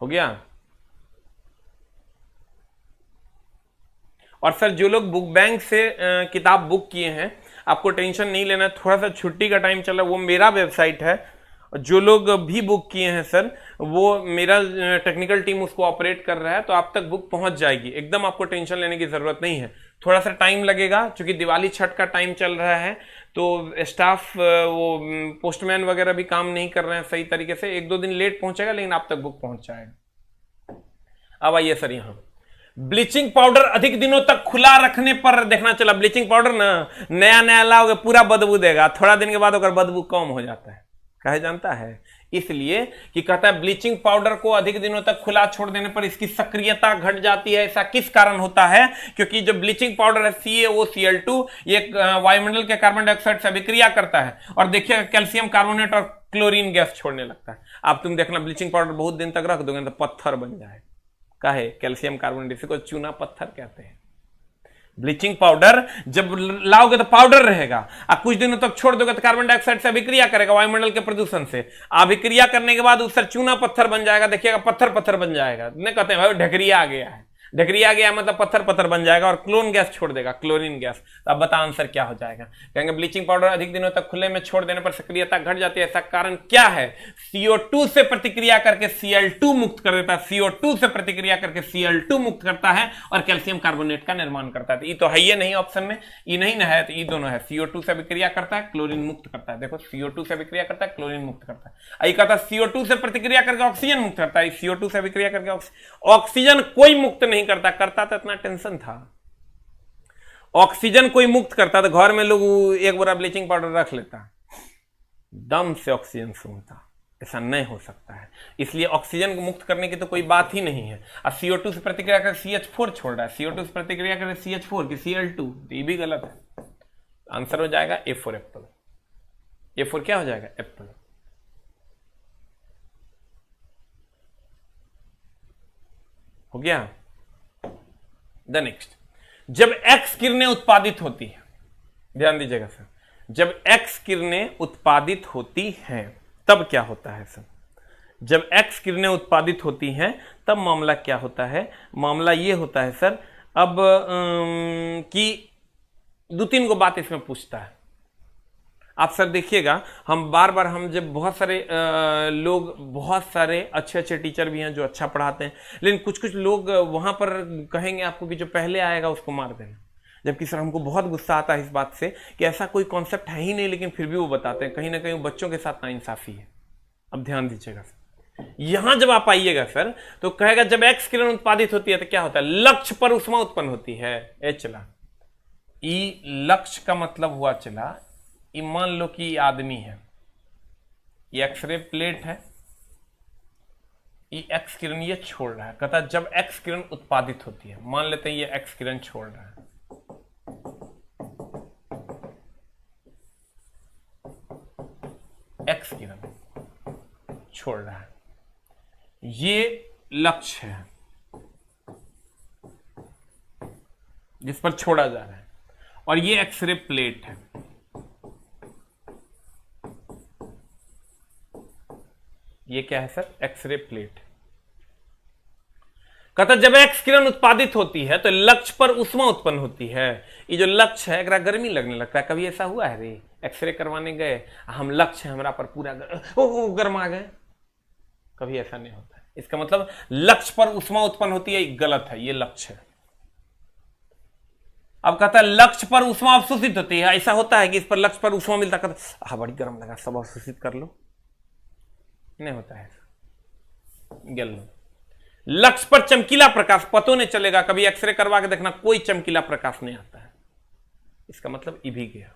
A: हो गया। और सर जो लोग बुक बैंक से किताब बुक किए हैं आपको टेंशन नहीं लेना, थोड़ा सा छुट्टी का टाइम चला, वो मेरा वेबसाइट है। जो लोग भी बुक किए हैं सर वो मेरा टेक्निकल टीम उसको ऑपरेट कर रहा है, तो आप तक बुक पहुंच जाएगी, एकदम आपको टेंशन लेने की जरूरत नहीं है। थोड़ा सा टाइम लगेगा क्योंकि दिवाली छठ का टाइम चल रहा है, तो स्टाफ वो पोस्टमैन वगैरह भी काम नहीं कर रहे हैं सही तरीके से, 1-2 दिन लेट पहुंचेगा लेकिन आप तक बुक पहुंच जाएगा। अब आइए सर, यहां ब्लीचिंग पाउडर अधिक दिनों तक खुला रखने पर देखना चला, ब्लीचिंग पाउडर ना नया नया लाओगे पूरा बदबू देगा, थोड़ा दिन के बाद अगर बदबू कम हो जाता है, कहे जानता है, इसलिए कि कहता है ब्लीचिंग पाउडर को अधिक दिनों तक खुला छोड़ देने पर इसकी सक्रियता घट जाती है। ऐसा किस कारण होता है? क्योंकि जो ब्लीचिंग पाउडर है CaOCl2 ये वायुमंडल के कार्बन डाइऑक्साइड से अभिक्रिया करता है और देखिए कैल्शियम कार्बोनेट और क्लोरीन गैस छोड़ने लगता है। आप तुम देखना ब्लीचिंग पाउडर बहुत दिन तक रख दोगे तो पत्थर बन जाए, काहे? कैल्शियम कार्बोनेट, इसी को चूना पत्थर कहते हैं। ब्लीचिंग पाउडर जब लाओगे तो पाउडर रहेगा, आप कुछ दिनों तक छोड़ दोगे तो कार्बन डाइऑक्साइड से अभिक्रिया करेगा, वायुमंडल के प्रदूषण से अभिक्रिया करने के बाद उससे चूना पत्थर बन जाएगा, देखिएगा पत्थर पत्थर बन जाएगा। नहीं कहते हैं भाई ढकरिया आ गया है, ढकरिया आ गया मतलब पत्थर पत्थर बन जाएगा और क्लोन गैस छोड़ देगा, क्लोरीन गैस। तो अब बता आंसर क्या हो जाएगा? कहेंगे ब्लीचिंग पाउडर अधिक दिनों तक खुले में छोड़ देने पर सक्रियता घट जाती है। ऐसा कारण क्या है? CO2 से प्रतिक्रिया करके Cl2 मुक्त कर देता है, CO2 से प्रतिक्रिया करके Cl2 मुक्त करता है और कैल्शियम कार्बोनेट का निर्माण करता है। ये तो है ही नहीं ऑप्शन में, ये नहीं ना है तो ये दोनों है। CO2 से अभिक्रिया करता है, क्लोरीन मुक्त करता है। देखो CO2 से अभिक्रिया करता है, क्लोरीन मुक्त करता है। ये कहता है CO2 से प्रतिक्रिया करके ऑक्सीजन मुक्त करता है, CO2 से अभिक्रिया करके ऑक्सीजन कोई मुक्त नहीं करता, करता तो इतना टेंशन था। ऑक्सीजन कोई मुक्त करता तो घर में लोग एक बोरा ब्लीचिंग पाउडर रख लेता, दम से ऑक्सीजन सूंघता। ऐसा नहीं हो सकता है, इसलिए ऑक्सीजन को मुक्त करने की तो कोई बात ही नहीं है। अब CO2 से प्रतिक्रिया कर CH4 छोड़ रहा है, CO2 से प्रतिक्रिया कर CH4 की Cl2, तो ये भी गलत है। आंसर हो जाएगा A4 एप्पल। A4 क्या हो जाएगा? एप्पल। हो गया। द नेक्स्ट, जब X किरणें उत्पादित होती है, ध्यान दीजिएगा सर, जब X किरणें उत्पादित होती हैं तब क्या होता है सर? जब X किरणें उत्पादित होती हैं तब मामला क्या होता है? मामला ये होता है सर अब कि 2-3 को बात इसमें पूछता है। आप सर देखिएगा, हम बार बार हम जब बहुत सारे लोग, बहुत सारे अच्छे अच्छे टीचर भी हैं जो अच्छा पढ़ाते हैं, लेकिन कुछ कुछ लोग वहां पर कहेंगे आपको कि जो पहले आएगा उसको मार देना। जबकि सर हमको बहुत गुस्सा आता है इस बात से कि ऐसा कोई कॉन्सेप्ट है ही नहीं, लेकिन फिर भी वो बताते हैं। कहीं ना कहीं बच्चों के साथ नाइंसाफी है। अब ध्यान दीजिएगा सर, यहां जब आप आइएगा सर तो कहेगा जब X किरण उत्पादित होती है तो क्या होता है? लक्ष्य पर ऊष्मा उत्पन्न होती है। ए चला, ई लक्ष्य का मतलब हुआ चला, ये मान लो कि ये आदमी है, ये एक्सरे प्लेट है, ये X किरण ये छोड़ रहा है। कहता है जब X किरण उत्पादित होती है, मान लेते हैं ये X किरण छोड़ रहा है, X किरण छोड़ रहा है, ये लक्ष्य है जिस पर छोड़ा जा रहा है, और ये एक्सरे प्लेट है। ये क्या है सर? X ray plate. कहता जब X किरण उत्पादित होती है तो लक्ष्य पर ऊष्मा उत्पन्न होती है। ये जो लक्ष्य है एकरा गर्मी लगने लगता है। कभी ऐसा हुआ है रे, एक्सरे करवाने गए, हम लक्ष्य है हमारा पर पूरा गर्मा गए? कभी ऐसा नहीं होता है। इसका मतलब लक्ष्य पर ऊष्मा उत्पन्न होती है, गलत है, ये लक्ष्य है। अब कहता है लक्ष्य पर ऊष्मा अवशोषित होती है, ऐसा होता है कि इस पर लक्ष्य पर ऊष्मा मिलता, कहता हाँ बड़ी गर्म लगा, सब अवशोषित कर लो, नहीं होता है। गल लक्ष्य पर चमकीला प्रकाश पतो नहीं चलेगा, कभी एक्सरे करवा के देखना कोई चमकीला प्रकाश नहीं आता है, इसका मतलब ई भी गया।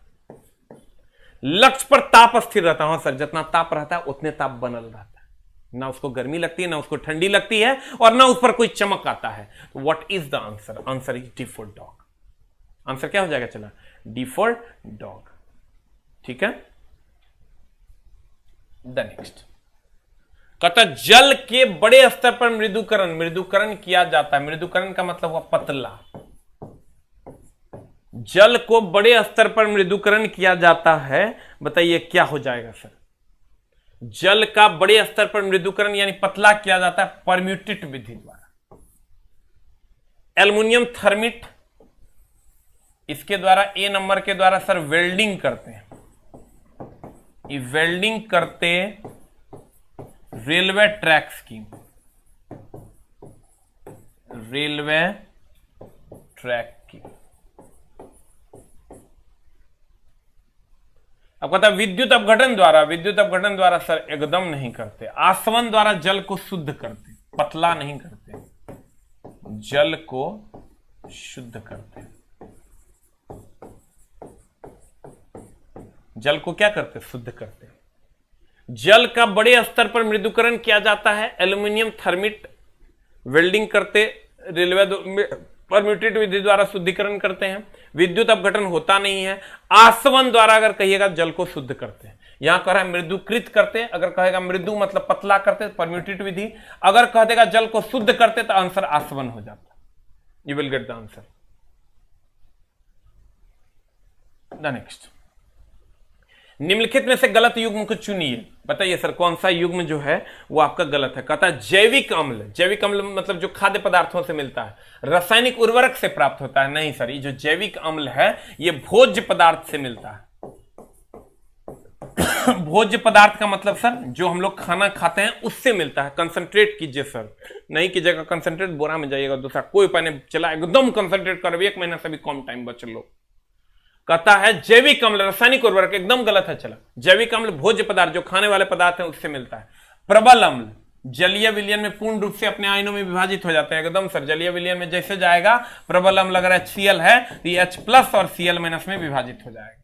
A: लक्ष्य पर ताप स्थिर रहता है, हाँ सर जितना ताप रहता है उतने ताप बनल रहता है, ना उसको गर्मी लगती है ना उसको ठंडी लगती है और ना उस पर कोई चमक आता है। तो what is the answer? Answer is D for dog. Answer क्या हो जाएगा? चला डी फॉर डॉग। ठीक है, द नेक्स्ट कहता जल के बड़े स्तर पर मृदुकरण किया जाता है। मृदुकरण का मतलब हुआ पतला। जल को बड़े स्तर पर मृदुकरण किया जाता है, बताइए क्या हो जाएगा सर? जल का बड़े स्तर पर मृदुकरण यानी पतला किया जाता है परम्यूटेट विधि द्वारा। एल्युमिनियम थर्मिट, इसके द्वारा ए नंबर के द्वारा सर वेल्डिंग करते हैं। ये वेल्डिंग करते रेलवे ट्रैक्स की, रेलवे ट्रैक की। अब कहता है विद्युत अपघटन द्वारा, विद्युत अपघटन द्वारा सर एकदम नहीं करते। आसवन द्वारा जल को शुद्ध करते, पतला नहीं करते, जल को शुद्ध करते। जल को क्या करते? शुद्ध करते। जल का बड़े स्तर पर मृदुकरण किया जाता है, एल्यूमिनियम थर्मिट, वेल्डिंग करते, रेलवे परम्यूटेट विधि द्वारा शुद्धिकरण करते हैं, विद्युत अपघटन होता नहीं है, आसवन द्वारा अगर कहिएगा जल को शुद्ध करते हैं। यहां कह रहा है मृदुकृत करते, अगर कहेगा मृदु मतलब पतला करते परम्यूटेट विधि, अगर कह देगा जल को शुद्ध करते तो आंसर आसवन हो जाता। You will get the answer. The next, निम्नलिखित में से गलत युग्म को चुनिए। बताइए सर कौन सा युग्म जो है वो आपका गलत है? कहता है जैविक अम्ल। जैविक अम्ल मतलब जो खाद्य पदार्थों से मिलता है, रासायनिक उर्वरक से प्राप्त होता है। नहीं सर, ये जो जैविक अम्ल है ये भोज्य पदार्थ से मिलता है। भोज्य पदार्थ का मतलब सर जो हम लोग खाना खाते हैं उससे मिलता है। कंसंट्रेट कीजिए सर, नहीं कीजिएगा कंसंट्रेट बोरा में जाइएगा, दूसरा कोई उपाय नहीं चला, एकदम कंसंट्रेट करो, 1 महीना से भी कम टाइम बच लो। कहता है जैविक अम्ल रासायनिक उर्वरक, एकदम गलत है। चला जैविक अम्ल भोज्य पदार्थ जो खाने वाले पदार्थ हैं उससे मिलता है। प्रबल अम्ल जलीय विलयन में पूर्ण रूप से अपने आयनों में विभाजित हो जाते हैं। एकदम सर, जलीय विलयन में जैसे जाएगा प्रबल अम्ल अगर HCl है तो ये H+ और Cl- में विभाजित हो जाएगा।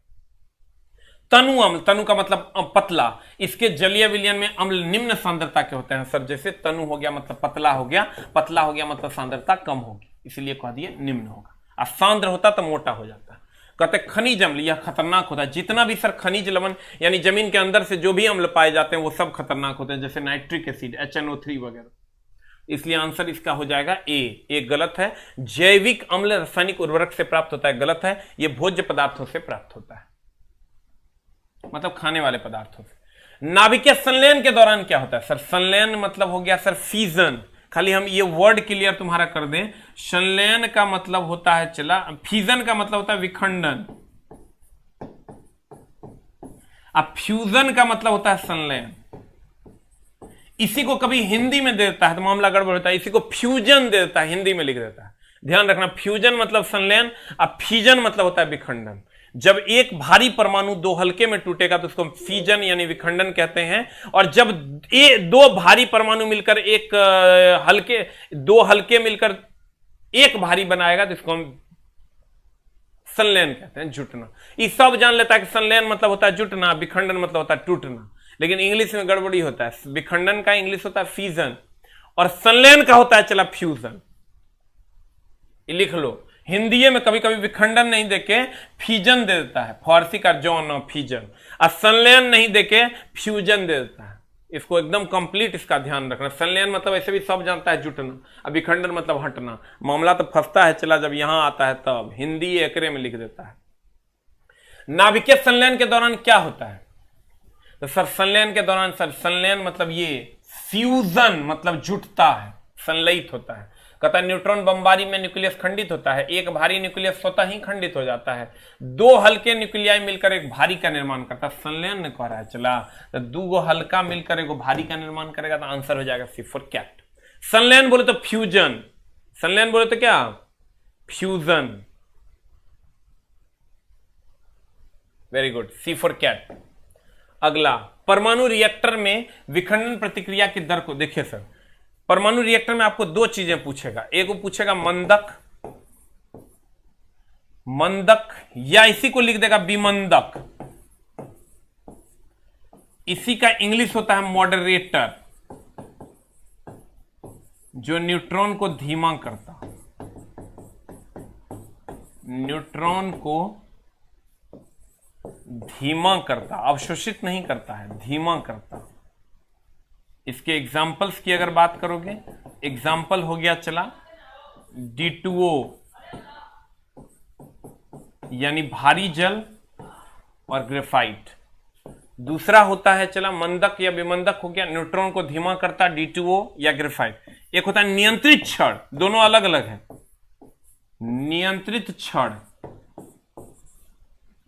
A: तनु अम्ल, तनु का मतलब पतला, इसके जलीय विलयन में अम्ल निम्न सांद्रता के होते हैं सर। जैसे तनु हो गया मतलब पतला हो गया, पतला हो गया मतलब सांद्रता कम होगी, इसलिए कह दिए निम्न होगा। और सांद्र होता तो मोटा हो जाता है। कहते खनिज अम्ल, यह खतरनाक होता है। जितना भी सर खनिज लवण यानी जमीन के अंदर से जो भी अम्ल पाए जाते हैं वो सब खतरनाक होते हैं, जैसे नाइट्रिक एसिड, HNO3 वगैरह। इसलिए आंसर इसका हो जाएगा ए गलत है। जैविक अम्ल रासायनिक उर्वरक से प्राप्त होता है, गलत है। यह भोज्य पदार्थों से प्राप्त होता है, मतलब खाने वाले पदार्थों से। नाभिकीय संलयन के दौरान क्या होता है सर? संलयन मतलब हो गया सर फिजन। खाली हम ये वर्ड क्लियर तुम्हारा कर दें, संलयन का मतलब होता है चला, फिजन का मतलब होता है विखंडन, अब फ्यूजन का मतलब होता है संलयन। इसी को कभी हिंदी में दे देता है तो मामला गड़बड़ होता है, इसी को फ्यूजन दे देता है, हिंदी में लिख देता है। ध्यान रखना, फ्यूजन मतलब संलयन, अब फिजन मतलब होता है विखंडन। जब एक भारी परमाणु 2 हल्के में टूटेगा तो उसको फिजन यानी विखंडन कहते हैं। और जब 2 भारी परमाणु मिलकर दो हल्के मिलकर एक भारी बनाएगा तो इसको हम संलयन कहते हैं, जुटना। ये सब जान लेता है कि संलयन मतलब होता है जुटना, विखंडन मतलब होता है टूटना, लेकिन इंग्लिश में गड़बड़ी होता है। विखंडन का इंग्लिश होता है फिजन और संलयन का होता है चला फ्यूजन। लिख लो, हिंदी में कभी कभी विखंडन नहीं देके फ्यूजन दे देता है, फारसी का जॉन फ्यूजन, और संलयन नहीं देके फ्यूजन दे देता है। इसको एकदम कंप्लीट इसका ध्यान रखना। संलयन मतलब ऐसे भी सब जानता है जुटना, अब विखंडन मतलब हटना। मामला तो फंसता है चला जब यहां आता है तब, हिंदी एकरे में लिख देता है। नाभिकीय संलयन के दौरान क्या होता है? तो सर संलयन के दौरान सर संलयन मतलब ये फ्यूजन मतलब जुटता है, संलयित होता है। कहता है न्यूट्रॉन बमबारी में न्यूक्लियस खंडित होता है, एक भारी न्यूक्लियस स्वतः ही खंडित हो जाता है, 2 हल्के न्यूक्लियाई मिलकर एक भारी का निर्माण करता है। संलयन ने कह रहा है चला, तो 2 हल्का मिलकर एक भारी का निर्माण करेगा तो आंसर हो जाएगा C फॉर कैट। संलयन बोले तो फ्यूजन, संलयन बोले तो क्या fusion, very good, C for cat. अगला, परमाणु रिएक्टर में विखंडन प्रतिक्रिया की दर को देखिए सर, परमाणु रिएक्टर में आपको दो चीजें पूछेगा, एक वो पूछेगा मंदक, मंदक या इसी को लिख देगा विमंदक, इसी का इंग्लिश होता है मॉडरेटर, जो न्यूट्रॉन को धीमा करता, न्यूट्रॉन को धीमा करता, अवशोषित नहीं करता है, धीमा करता। इसके एग्जाम्पल्स की अगर बात करोगे, एग्जाम्पल हो गया चला D2O यानी भारी जल और ग्रेफाइट। दूसरा होता है चला मंदक या विमंदक हो गया, न्यूट्रॉन को धीमा करता D2O या ग्रेफाइट। एक होता है नियंत्रित क्षण, दोनों अलग अलग है। नियंत्रित क्षण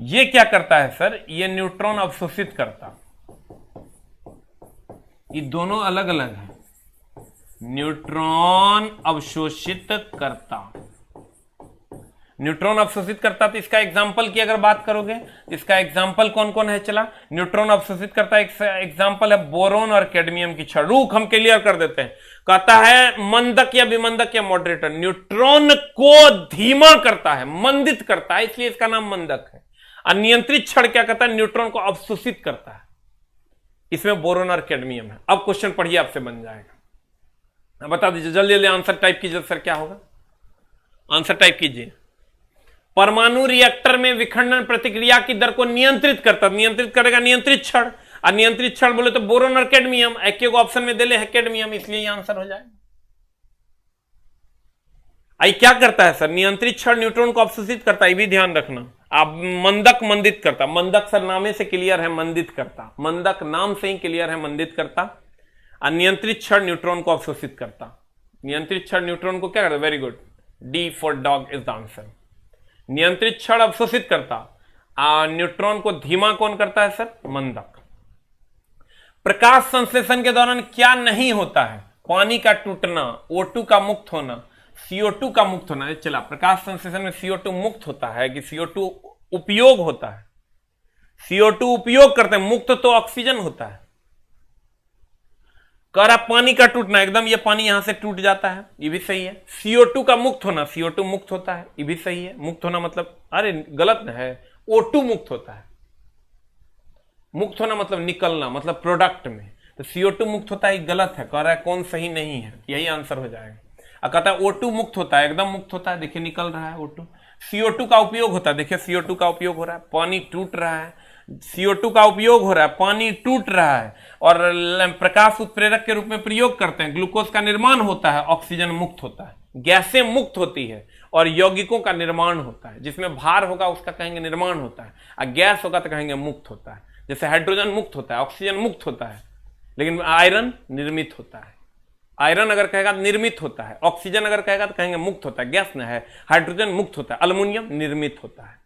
A: ये क्या करता है सर, ये न्यूट्रॉन अवशोषित करता, ये दोनों अलग अलग है। न्यूट्रॉन अवशोषित करता, न्यूट्रॉन अवशोषित करता, तो इसका एग्जाम्पल की अगर बात करोगे, इसका एग्जाम्पल कौन कौन है चला, न्यूट्रॉन अवशोषित करता है, एग्जाम्पल है बोरोन और कैडमियम की क्षण। रूख हम क्लियर कर देते हैं, कहता है मंदक या विमंदक या मॉडरेटर, न्यूट्रॉन को धीमा करता है, मंदित करता है, इसलिए इसका नाम मंदक है। और नियंत्रित क्षण क्या करता है, न्यूट्रॉन को अवशोषित करता है, इसमें बोरोन और कैडमियम है। अब क्वेश्चन पढ़िए, आपसे बन जाएगा। बता दीजिए जल्दी जल्दी, आंसर टाइप कीजिए सर, क्या होगा आंसर टाइप कीजिए। परमाणु रिएक्टर में विखंडन प्रतिक्रिया की दर को नियंत्रित करता, नियंत्रित करेगा नियंत्रित क्षण, और नियंत्रित क्षण बोले तो बोरोन और कैडमियम, एक एक ऑप्शन में दे ले है कैडमियम, इसलिए ये आंसर हो जाएगा। आई क्या करता है सर, नियंत्रित क्षण न्यूट्रॉन को अवशोषित करता है, ये भी ध्यान रखना। आप मंदक मंदित करता, मंदक सर नामे से क्लियर है मंदित करता, मंदक नाम से ही क्लियर है मंदित करता। और नियंत्रित क्षण न्यूट्रॉन को अवशोषित करता, नियंत्रित क्षण न्यूट्रॉन को क्या करता, very good, D for dog is the answer. नियंत्रित क्षण अवशोषित करता, न्यूट्रॉन को धीमा कौन करता है सर, मंदक। प्रकाश संश्लेषण के दौरान क्या नहीं होता है, पानी का टूटना, O2 का मुक्त होना, CO2 का मुक्त होना। चला, प्रकाश संश्लेषण में CO2 मुक्त होता है कि CO2 उपयोग होता है, CO2 उपयोग करते हैं, मुक्त तो ऑक्सीजन होता है। कह रहा पानी का टूटना, एकदम ये पानी यहां से टूट जाता है, ये भी सही है। CO2 का मुक्त होना, CO2 मुक्त होता है, ये भी सही है। मुक्त होना मतलब, अरे गलत है, O2 मुक्त होता है। मुक्त होना मतलब निकलना, मतलब प्रोडक्ट में, तो CO2 मुक्त होता है, गलत है। कह रहा है कौन सही नहीं है, यही आंसर हो जाएगा। कहता है O2 मुक्त होता है, एकदम मुक्त होता है, देखिए निकल रहा है O2। CO2 का उपयोग होता है, देखिए CO2 का उपयोग हो रहा है, पानी टूट रहा है, CO2 का उपयोग हो रहा है, पानी टूट रहा है, और प्रकाश उत्प्रेरक के रूप में प्रयोग करते हैं, ग्लूकोज का निर्माण होता है, ऑक्सीजन मुक्त होता है, गैसें मुक्त होती है, और यौगिकों का निर्माण होता है। जिसमें भार होगा उसका कहेंगे निर्माण होता है, और गैस होगा तो कहेंगे मुक्त होता है। जैसे हाइड्रोजन मुक्त होता है, ऑक्सीजन मुक्त होता है, लेकिन आयरन निर्मित होता है। आयरन अगर कहेगा तो निर्मित होता है, ऑक्सीजन अगर कहेगा तो कहेंगे मुक्त होता है, गैस न है। हाइड्रोजन मुक्त होता है, अल्युमिनियम निर्मित होता है।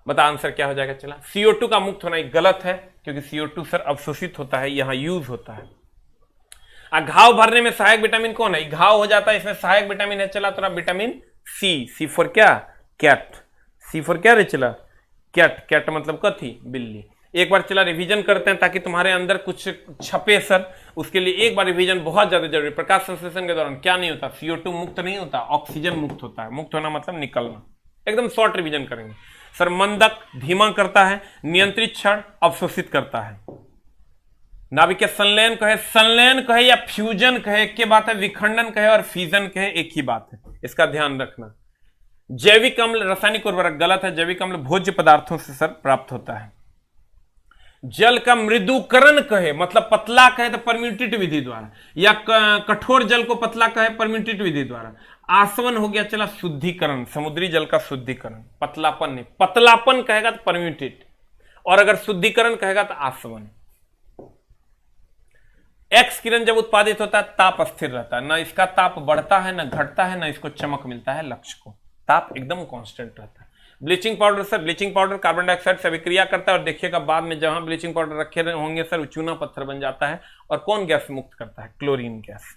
A: बता आंसर क्या हो जाएगा चला। CO2 का मुक्त होना गलत है, क्योंकि CO2 सर अवशोषित होता है, यहां यूज होता है। घाव भरने में सहायक विटामिन कौन है, घाव हो जाता है, इसमें सहायक विटामिन है चला तो विटामिन सी फॉर क्या, कैट, सी फॉर क्या रे चला, कैट, कैट मतलब कथी, बिल्ली। एक बार चला रिवीजन करते हैं ताकि तुम्हारे अंदर कुछ छपे सर, उसके लिए एक बार रिवीजन बहुत ज्यादा जरूरी। प्रकाश संश्लेषण के दौरान क्या नहीं होता, CO2 मुक्त नहीं होता, ऑक्सीजन मुक्त होता है। मुक्त होना मतलब निकलना, एकदम शॉर्ट रिवीजन करेंगे सर। मंदक धीमा करता है, नियंत्रित क्षण अवशोषित करता है। नाभिकीय संलयन कहे, संलयन कहे या फ्यूजन कहे, एक ही बात है। विखंडन कहे और फीजन कहे, एक ही बात है, इसका ध्यान रखना। जैविक अम्ल रासायनिक उर्वरक, गलत है। जैविक अम्ल भोज्य पदार्थों से सर प्राप्त होता है। जल का मृदुकरण कहे मतलब पतला कहे तो परम्यूटेट विधि द्वारा, या कठोर जल को पतला कहे परम्यूटेट विधि द्वारा। आसवन हो गया चला शुद्धिकरण, समुद्री जल का शुद्धिकरण। पतलापन नहीं, पतलापन कहेगा तो परम्यूटेट, और अगर शुद्धिकरण कहेगा तो आसवन। एक्स किरण जब उत्पादित होता है ताप स्थिर रहता है, ना इसका ताप बढ़ता है ना घटता है, ना इसको चमक मिलता है लक्ष्य को, ताप एकदम कांस्टेंट रहता है। Bleaching powder sir, bleaching powder carbon dioxide से अभिक्रिया करता है, और देखिएगा बाद में जहां ब्लीचिंग पाउडर रखे होंगे सर चूना पत्थर बन जाता है। और कौन गैस मुक्त करता है, क्लोरीन गैस।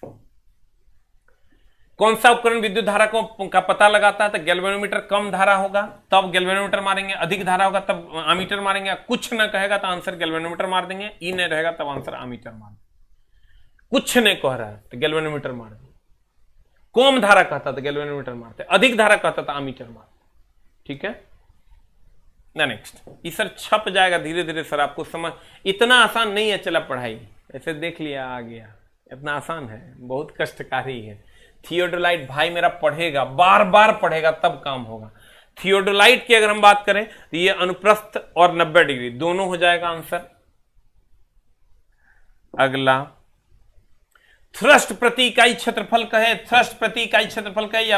A: कौन सा उपकरण विद्युत धारा का पता लगाता है? तो गैल्वेनोमीटर। कम धारा होगा तब गैल्वेनोमीटर मारेंगे, अधिक धारा होगा तब अमीटर मारेंगे। कुछ न कहेगा तो आंसर गैल्वेनोमीटर मार देंगे, ई नहीं रहेगा तब आंसर अमीटर मार देंगे। कुछ नहीं कह रहा है तो गैल्वेनोमीटर मार देंगे। कम धारा कहता तो गैल्वेनोमीटर मारते, अधिक धारा कहता तो अमीटर मारते। ठीक है ना। नेक्स्ट, ये सर छप जाएगा धीरे धीरे सर, आपको समझ, इतना आसान नहीं है। चला पढ़ाई ऐसे देख लिया आ गया, इतना आसान है, बहुत कष्टकारी है। थियोडोलाइट भाई मेरा पढ़ेगा, बार बार पढ़ेगा तब काम होगा। थियोडोलाइट की अगर हम बात करें तो ये अनुप्रस्थ और 90 डिग्री दोनों हो जाएगा आंसर। अगला, थ्रस्ट प्रति इकाई क्षेत्रफल कहे, थ्रस्ट प्रति इकाई क्षेत्रफल कहे या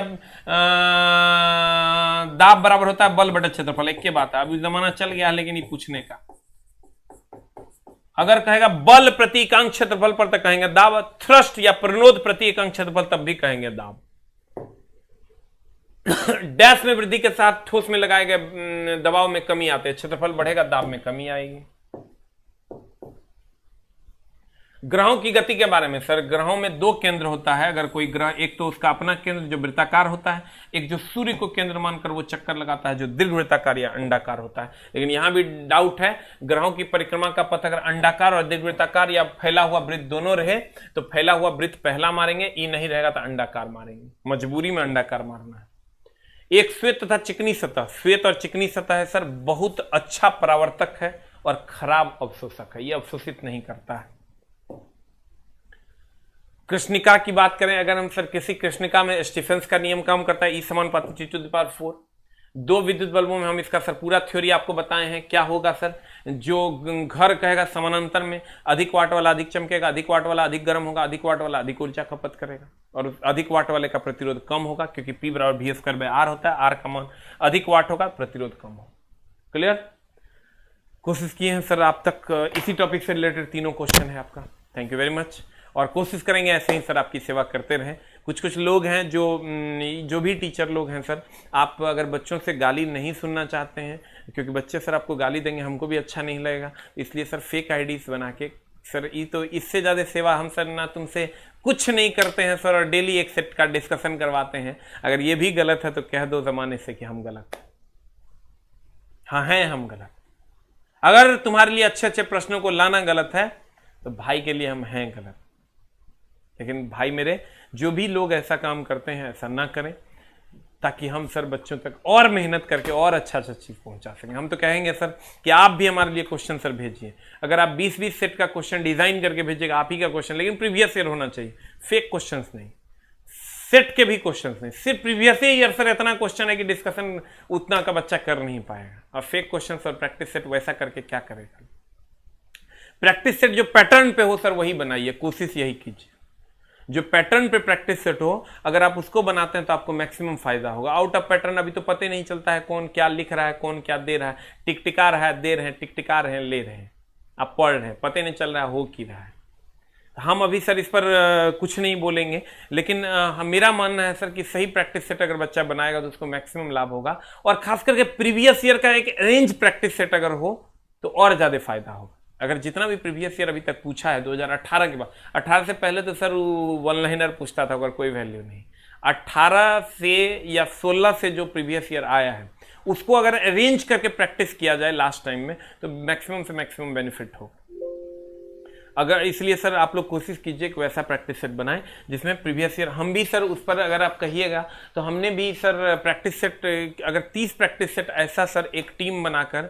A: दाब बराबर होता है बल बटे क्षेत्रफल, एक के बात है। अभी जमाना चल गया है लेकिन ये पूछने का। अगर कहेगा बल प्रति इकांक क्षेत्रफल पर तो कहेंगे दाब, थ्रस्ट या प्रणोद प्रति इकांक क्षेत्रफल तब भी कहेंगे दाब। डैश में वृद्धि के साथ ठोस में लगाए गए दबाव में कमी आते हैं, क्षेत्रफल बढ़ेगा दाब में कमी आएगी। ग्रहों की गति के बारे में सर, ग्रहों में दो केंद्र होता है। अगर कोई ग्रह, एक तो उसका अपना केंद्र जो वृत्ताकार होता है, एक जो सूर्य को केंद्र मानकर वो चक्कर लगाता है जो दीर्घवृत्ताकार या अंडाकार होता है। लेकिन यहां भी डाउट है, ग्रहों की परिक्रमा का पथ अगर अंडाकार और दीर्घवृत्ताकार या फैला हुआ वृत्त दोनों रहे तो फैला हुआ वृत्त पहला मारेंगे, ई नहीं रहेगा तो अंडाकार मारेंगे, मजबूरी में अंडाकार मारना है। एक श्वेत तथा चिकनी सतह, श्वेत और चिकनी सतह है सर, बहुत अच्छा परावर्तक है और खराब अवशोषक है, ये अवशोषित नहीं करता है। कृष्णिका की बात करें अगर हम सर, किसी कृष्णिका में स्टीफेंस का नियम काम करता है, ई = 10⁴। दो विद्युत बल्बों में हम इसका सर पूरा थ्योरी आपको बताए हैं। क्या होगा सर, जो घर कहेगा समानांतर में, अधिक वाट वाला अधिक चमकेगा, अधिक वाट वाला अधिक गर्म होगा, अधिक वाट वाला अधिक ऊर्जा खपत करेगा, और अधिक वाट वाले का प्रतिरोध कम होगा क्योंकि P = V² होता है। आर का मान अधिक वाट होगा, प्रतिरोध कम होगा। क्लियर? कोशिश किए हैं सर आप तक, इसी टॉपिक से रिलेटेड तीनों क्वेश्चन है आपका। थैंक यू वेरी मच, और कोशिश करेंगे ऐसे ही सर आपकी सेवा करते रहें। कुछ लोग हैं जो भी टीचर लोग हैं सर, आप अगर बच्चों से गाली नहीं सुनना चाहते हैं, क्योंकि बच्चे सर आपको गाली देंगे, हमको भी अच्छा नहीं लगेगा, इसलिए सर फेक आईडीज बना के सर, ये तो इससे ज़्यादा सेवा हम सर ना तुमसे कुछ नहीं करते हैं सर, और डेली एक सेट का डिस्कशन करवाते हैं। अगर ये भी गलत है तो कह दो ज़माने से कि हम गलत हैं। हाँ हैं हम गलत। अगर तुम्हारे लिए अच्छे अच्छे प्रश्नों को लाना गलत है तो भाई के लिए हम हैं गलत। लेकिन भाई मेरे, जो भी लोग ऐसा काम करते हैं ऐसा ना करें, ताकि हम सर बच्चों तक और मेहनत करके और अच्छा चीज पहुंचा सकें। हम तो कहेंगे सर कि आप भी हमारे लिए क्वेश्चन सर भेजिए। अगर आप 20-20 सेट का क्वेश्चन डिजाइन करके भेजिएगा, आप ही का क्वेश्चन, लेकिन प्रीवियस ईयर होना चाहिए, फेक क्वेश्चंस नहीं, सेट के भी क्वेश्चंस नहीं, सिर्फ प्रीवियस ईयर सर इतना क्वेश्चन है कि डिस्कशन उतना का बच्चा कर नहीं पाएगा। और फेक क्वेश्चन और प्रैक्टिस सेट वैसा करके क्या करेगा? प्रैक्टिस सेट जो पैटर्न पे हो सर वही बनाइए, कोशिश यही कीजिए। जो पैटर्न पे प्रैक्टिस सेट हो, अगर आप उसको बनाते हैं तो आपको मैक्सिमम फायदा होगा। आउट ऑफ पैटर्न अभी तो पता ही नहीं चलता है कौन क्या लिख रहा है, कौन क्या दे रहा है, टिकटिका रहा है, दे रहे हैं, टिकटिका रहे हैं, ले रहे हैं, आप पढ़ रहे हैं, पता नहीं चल रहा है हो की रहा है। हम अभी सर इस पर कुछ नहीं बोलेंगे, लेकिन मेरा मानना है सर कि सही प्रैक्टिस सेट अगर बच्चा बनाएगा तो उसको मैक्सिमम लाभ होगा। और खास करके प्रीवियस ईयर का एक रेंज प्रैक्टिस सेट अगर हो तो और ज्यादा फायदा होगा। अगर जितना भी प्रीवियस ईयर अभी तक पूछा है 2018 के बाद, 18 से पहले तो सर वन लाइनर पूछता था, अगर कोई वैल्यू नहीं। 18 से या 16 से जो प्रीवियस ईयर आया है उसको अगर अरेंज करके प्रैक्टिस किया जाए लास्ट टाइम में तो मैक्सिमम से मैक्सिमम बेनिफिट होगा। अगर इसलिए सर आप लोग कोशिश कीजिए कि वैसा प्रैक्टिस सेट बनाएं जिसमें प्रीवियस ईयर, हम भी सर उस पर अगर आप कहिएगा तो हमने भी सर प्रैक्टिस सेट, अगर 30 प्रैक्टिस सेट ऐसा सर एक टीम बनाकर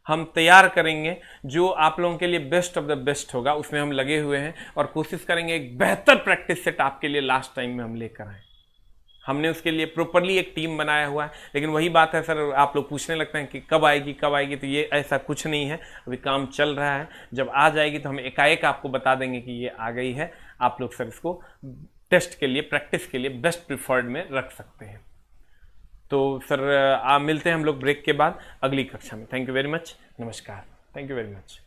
A: हम तैयार करेंगे जो आप लोगों के लिए बेस्ट ऑफ द बेस्ट होगा, उसमें हम लगे हुए हैं और कोशिश करेंगे एक बेहतर प्रैक्टिस सेट आपके लिए लास्ट टाइम में हम लेकर आए। हमने उसके लिए प्रॉपरली एक टीम बनाया हुआ है। लेकिन वही बात है सर, आप लोग पूछने लगते हैं कि कब आएगी कब आएगी, तो ये ऐसा कुछ नहीं है, अभी काम चल रहा है। जब आ जाएगी तो हम एकाएक आपको बता देंगे कि ये आ गई है। आप लोग सर इसको टेस्ट के लिए, प्रैक्टिस के लिए बेस्ट प्रिफर्ड में रख सकते हैं। तो सर मिलते हैं हम लोग ब्रेक के बाद अगली कक्षा में। थैंक यू वेरी मच, नमस्कार, थैंक यू वेरी मच।